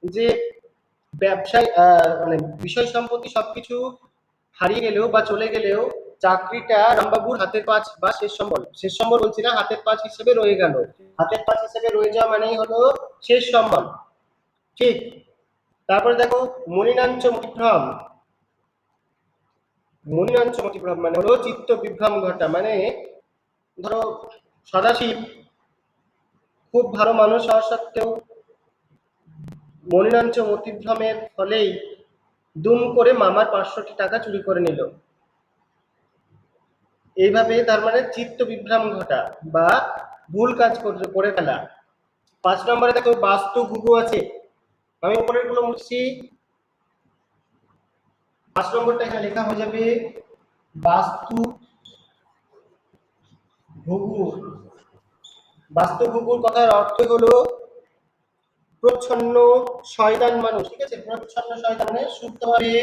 যে ব্যবসায় মানে বিষয় সম্পত্তি সবকিছু হারিয়ে গেলেও বা চলে গেলেও চাকরিটা রামবাবুর হাতের পাঁচ বা শেষ সম্বল বলছি না, হাতের পাঁচ হিসেবে রয়ে গেল। হাতের পাঁচ হিসেবে রয়ে যাওয়া মানেই হলো শেষ সম্বল। ঠিক। তারপরে দেখো মনিনাঞ্চ মতিভ্রম। মনিনাঞ্চ মতিভ্রম মানে হলো চিত্ত বিভ্রম ঘটা, মানে ধরো সদাশিব খুব ভালো মানুষ হওয়া সত্ত্বেও মনিনাঞ্চ মতিভ্রমের ফলেই দুম করে মামার 500টি টাকা চুরি করে নিল। এইভাবে তার মানে চিত্ত বিভ্রম ঘটা বা ভুল কাজ করে ফেলা। 5 নম্বরে দেখো বাস্তু ঘুঘু আছে, আমি উপরের গুলো মুছছি। 5 নম্বরটা এখানে লেখা হয়ে যাবে বাস্তু ঘুঘু। বাস্তু ঘুঘুর কথার অর্থ হলো প্রচ্ছন্ন শয়তান মানুষ। ঠিক আছে, প্রচ্ছন্ন শয়তান মানে শুদ্ধভাবে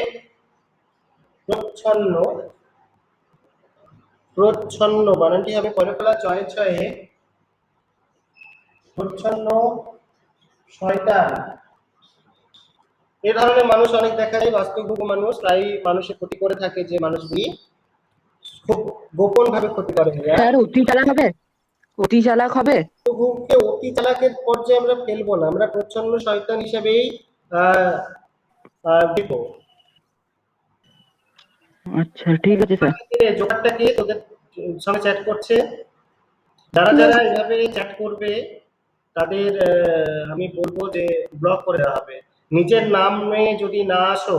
প্রচ্ছন্ন, প্রচ্ছন্ন বানানটি হবে পরে ফেলা ছয়ে ছয়ে, প্রচ্ছন্ন শয়তান। এই ধরনের মানুষ অনেক দেখা যায়, বাস্তবভোগী মানুষ প্রায় মানুষের ক্ষতি করে থাকে, যে মানুষগুলি খুব গোপন ভাবে ক্ষতি করে। স্যার অতি চালাক হবে, অতি চালাক হবে। বাস্তবভোগকে অতি চালাকের পর্যায়ে আমরা ফেলবো না, আমরা প্রচ্ছন্ন শয়তান হিসেবেই আহ দেখবো। আচ্ছা ঠিক আছে স্যার। জোকারটা কে তোদের সঙ্গে চ্যাট করছে? যারা যারা এভাবে চ্যাট করবে তাদের আমি বলবো যে ব্লক করে দেওয়া হবে। নিজের নামে যদি না আসো,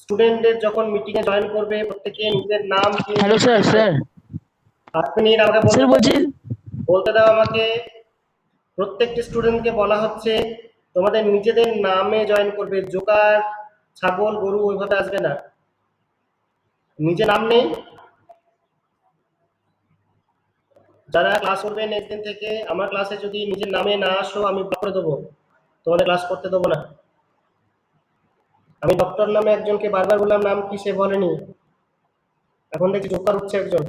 স্টুডেন্টদের যখন মিটিং এ জয়েন করবে প্রত্যেকে নিজের নাম হ্যালো স্যার। স্যার 8 মিনিট আমাকে স্যার বলছি বলতে দাও আমাকে। প্রত্যেকটি স্টুডেন্টকে বলা হচ্ছে তোমাদের নিজেদের নামে জয়েন করবে, জোকার ছাগল গরু ওইভাবে আসবে না। নিজে নাম নেই, যারা ক্লাস করবে নেক্সট দিন থেকে আমার ক্লাসে যদি নিজের নামে না আসো আমি ব্লক করে দেবো, তোমাদের ক্লাস করতে দেবো না। আমি ডক্টর নামে একজনকে বারবার বললাম, নাম কি সে বলেনি, এখন দেখি জোকার উঠছে একজন।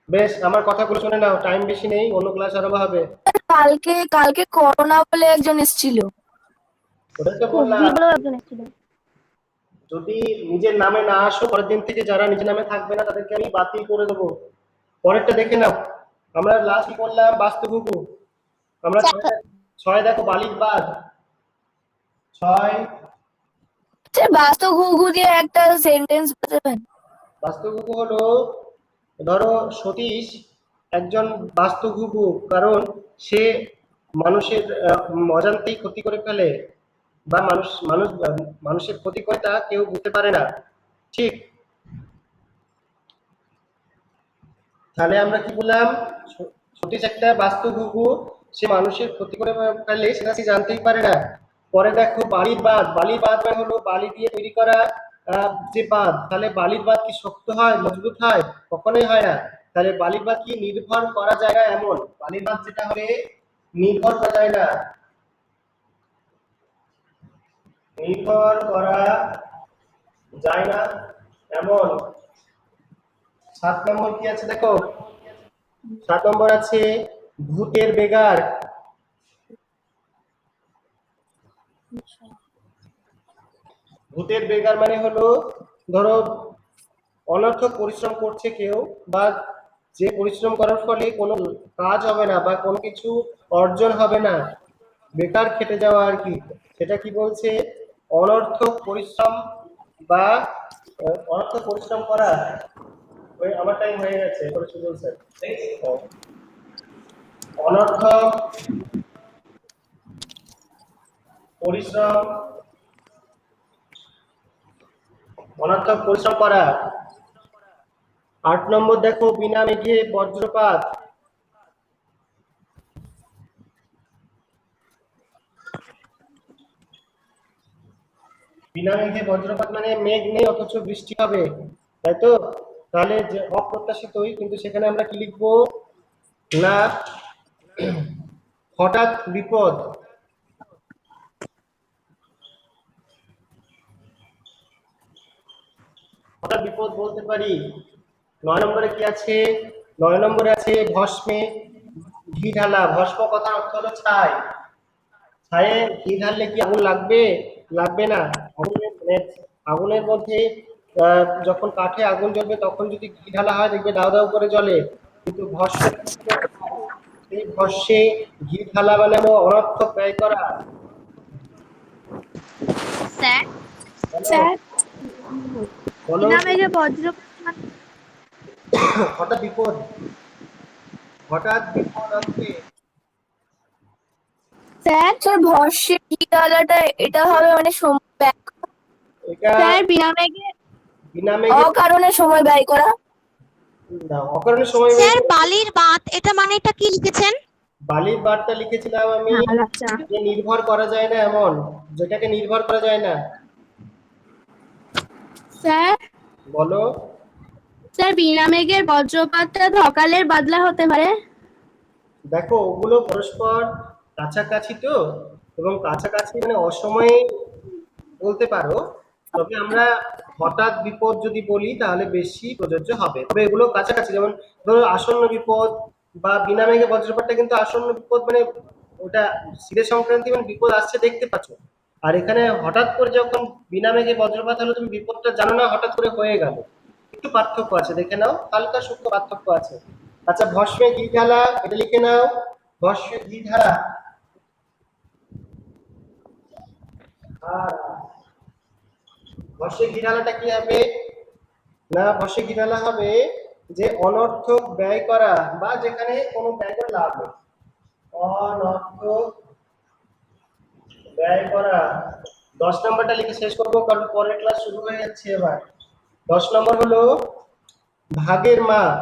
বেশ, আমার কথাগুলো শুনে নাও, টাইম বেশি নেই, অন্য ক্লাস আরম্ভ হবে। কালকে কালকে করোনা বলে একজন এসেছিল। ওটাই তো বললাম, যদি নিজের নামে না আসো পরের দিন থেকে যারা নিজের নামে থাকবে না তাদেরকে আমি বাতিল করে দেবো। পরেরটা দেখে নাও। আমরা লাস্ট কি করলাম? বাস্তুভুকু। আমরা ছয় দেখো বালির বাঁধ। 6 স্যার বাস্তব ঘুঘু দিয়ে একটা সেন্টেন্স বলবেন? বাস্তুভুকু হলো, ধরো সতীশ একজন বাস্তুভুকু, কারণ সে মানুষের অজান্তেই ক্ষতি করে ফেলে বা মানুষের ক্ষতি করে তা কেউ বুঝতে পারে না। ঠিক। তাহলে আমরা কি বললাম? সতীশ একটা বাস্তুভুকু, সে মানুষের ক্ষতি করে ফেলে সেটা সে জানতেই পারে না। পরে দেখো বালির বাঁধ। বালির বাঁধ মানে হলো বালি দিয়ে তৈরি করা যে বাঁধ। তাহলে বালির বাঁধ কি শক্ত হয়, মজবুত হয়? কখনোই হয় না। তাহলে বালির বাঁধ কি নির্ভর করা যায় না এমন? বালির বাঁধ যেটা হবে নির্ভর করা যায় না, নির্ভর করা যায় না এমন। 7 নম্বর কি আছে দেখো, 7 নম্বর আছে ভূতের বেগার। ভূতের বেগার মানে হলো, ধরো অনর্থক পরিশ্রম করছে কেউ, বা যে পরিশ্রম করার ফলে কোনো কাজ হবে না বা কোনো কিছু অর্জন হবে না, বেকার খেটে যাওয়া আর কি, সেটা কি বলছে? অনর্থক পরিশ্রম বা অনর্থক পরিশ্রম করা। আমার টাইম হয়ে গেছে, এবারে সুজন স্যার। অনর্থক পরিশ্রম, অনর্থক পরিশ্রম করা। 8 নম্বর দেখো, বিনা মেঘে বজ্রপাত। বিনা মেঘে বজ্রপাত মানে মেঘ নেই অথচ বৃষ্টি হবে, তাই তো? তাহলে যে অপ্রত্যাশিতই, কিন্তু সেখানে আমরা কি লিখবো না হঠাৎ বিপদ। হঠাৎ বিপদ বলতে পারি। 9 নম্বরে কি আছে? 9 নম্বরে আছে ভস্মে ঘি ঢালা। ভস্ম কথার অর্থ হলো ছাই। ছায়ে ঘি ঢাললে কি আগুন লাগবে? লাগবে না। আগুনের মধ্যে যখন কাঠে আগুন জ্বলবে তখন যদি ঘি ঢালা হয় দেখবে দাউ দাউ করে জ্বলে, কিন্তু ভস্মে সেই ভস্মে ঘি ঢালা মানে হলো অনর্থক ব্যয় করা। স্যার স্যার বলো। বিনা মেঘে বজ্র হঠাৎ বিপদ, হঠাৎ বিপদ আসবে। স্যার ভস্যের ঘি ঢালাটা এটা হবে মানে সময় ব্যয় করা। এটা স্যার বিনা মেঘে বিনা মেঘে অকারণে সময় ব্যয় করা। না, অকারণে সময় স্যার বালির বাঁধ এটা মানেটা কি লিখেছেন? বালির বারটা লিখেছিলাম আমি, যে নির্ভর করা যায় না এমন, যেটাকে নির্ভর করা যায় না। স্যার বলো। স্যার বিনা মেঘের বজ্রপাতটা ধকালের বাদলা হতে পারে। দেখো ওগুলো পরস্পর কাছাকাছি তো, এবং কাছাকাছি মানে অসময়ে বলতে পারো, তবে আমরা হঠাৎ বিপদ যদি বলি তাহলে বেশি প্রযোজ্য হবে। তবে এগুলো কাছাকাছি, যেমন ধরো আসন্ন বিপদ বা বিনা মেঘে বজ্রপাতটা কিন্তু আসন্ন বিপদ, মানে ওটা শীতের সংক্রান্তি, মানে বিপদ আসছে দেখতে পাচ্ছ। আর এখানে হঠাৎ করে যখন বিনা মেঘে বজ্রপাত হলো, তুমি বিপদটা জানো না, হঠাৎ করে হয়ে গেল। একটু পার্থক্য আছে, দেখে নাও, হালকা সূক্ষ্ম পার্থক্য আছে। আচ্ছা, ভস্মে ঘি ঢালা, এটা লিখে নাও। ভস্মে ঘি ঢালা। আর ভস্মে ঘি ঢালাটা কি হবে না, ভস্মে ঘি ঢালা হবে যে অনর্থক ব্যয় করা, বা যেখানে কোনো ব্যয় করে লাভ নেই। অনর্থক ব্যয় করা। 10 নম্বরটা লিখে শেষ করবো, কারণ পরের ক্লাস শুরু হয়ে যাচ্ছে এবার। 10 নম্বর হলো ভাগের মাপ।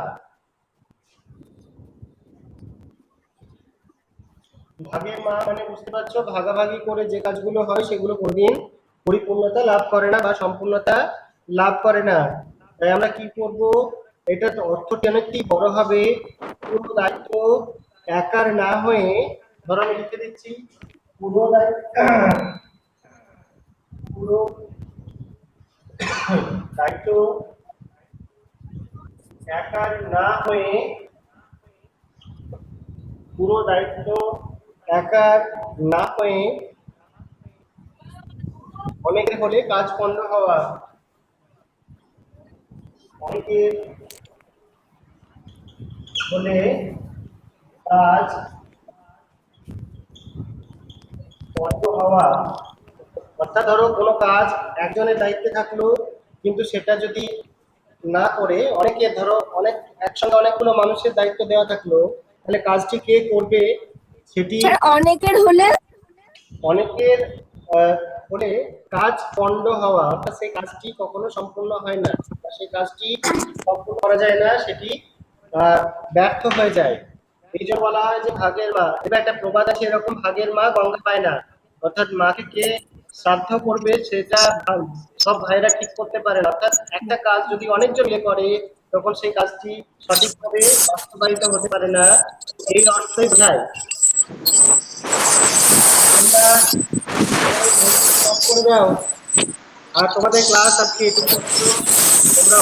ভাগের মাপ মানে বুঝতে পারছো, ভাগাভাগি করে যে কাজগুলো হয় সেগুলো কোনদিন পরিপূর্ণতা লাভ করে না বা সম্পূর্ণতা লাভ করে না। তাই আমরা কি করব, এটা অর্থটি অনেকটি বড় হবে। পুরো দায়িত্ব একার না হয়ে, ধরো আমি লিখে দিচ্ছি, পুরো দায়িত্ব একার না হয়ে, পুরো দায়িত্ব একার না হয়ে অনেকের হলে কাজ পণ্ড হওয়া। অনেকের হলে কাজ পণ্ড হওয়া। অর্থাৎ ধরো কোনো কাজ একজনের দায়িত্বে থাকলো, কিন্তু সেটা যদি না করে অনেকে, ধরো অনেক একসঙ্গে অনেকগুলো মানুষের দায়িত্ব দেওয়া থাকলো, তাহলে কাজটি কে করবে সেটি স্যার অনেকের হলে অনেকের হলে কাজ পণ্ড হওয়া, অর্থাৎ সেই কাজটি কখনো সম্পূর্ণ হয় না, সেই কাজটি সম্পূর্ণ করা যায় না, সেটি ব্যর্থ হয়ে যায়। এই জন্য বলা হয় যে ভাগের মা। এবার একটা প্রবাদ আছে এরকম, ভাগের মা গঙ্গা পায় না। অর্থাৎ মাকে কে শ্রাদ্ধ করবে সেটা সব ভাইরা ঠিক করতে পারে না। অর্থাৎ একটা কাজ যদি অনেকজন মিলে করে, তখন সেই কাজটি সঠিকভাবে বাস্তবায়িত হতে পারে না। এই অর্থই বোঝায়। তোমরা করে দাও। আর তোমাদের ক্লাস আজকে এটুকু। তোমরা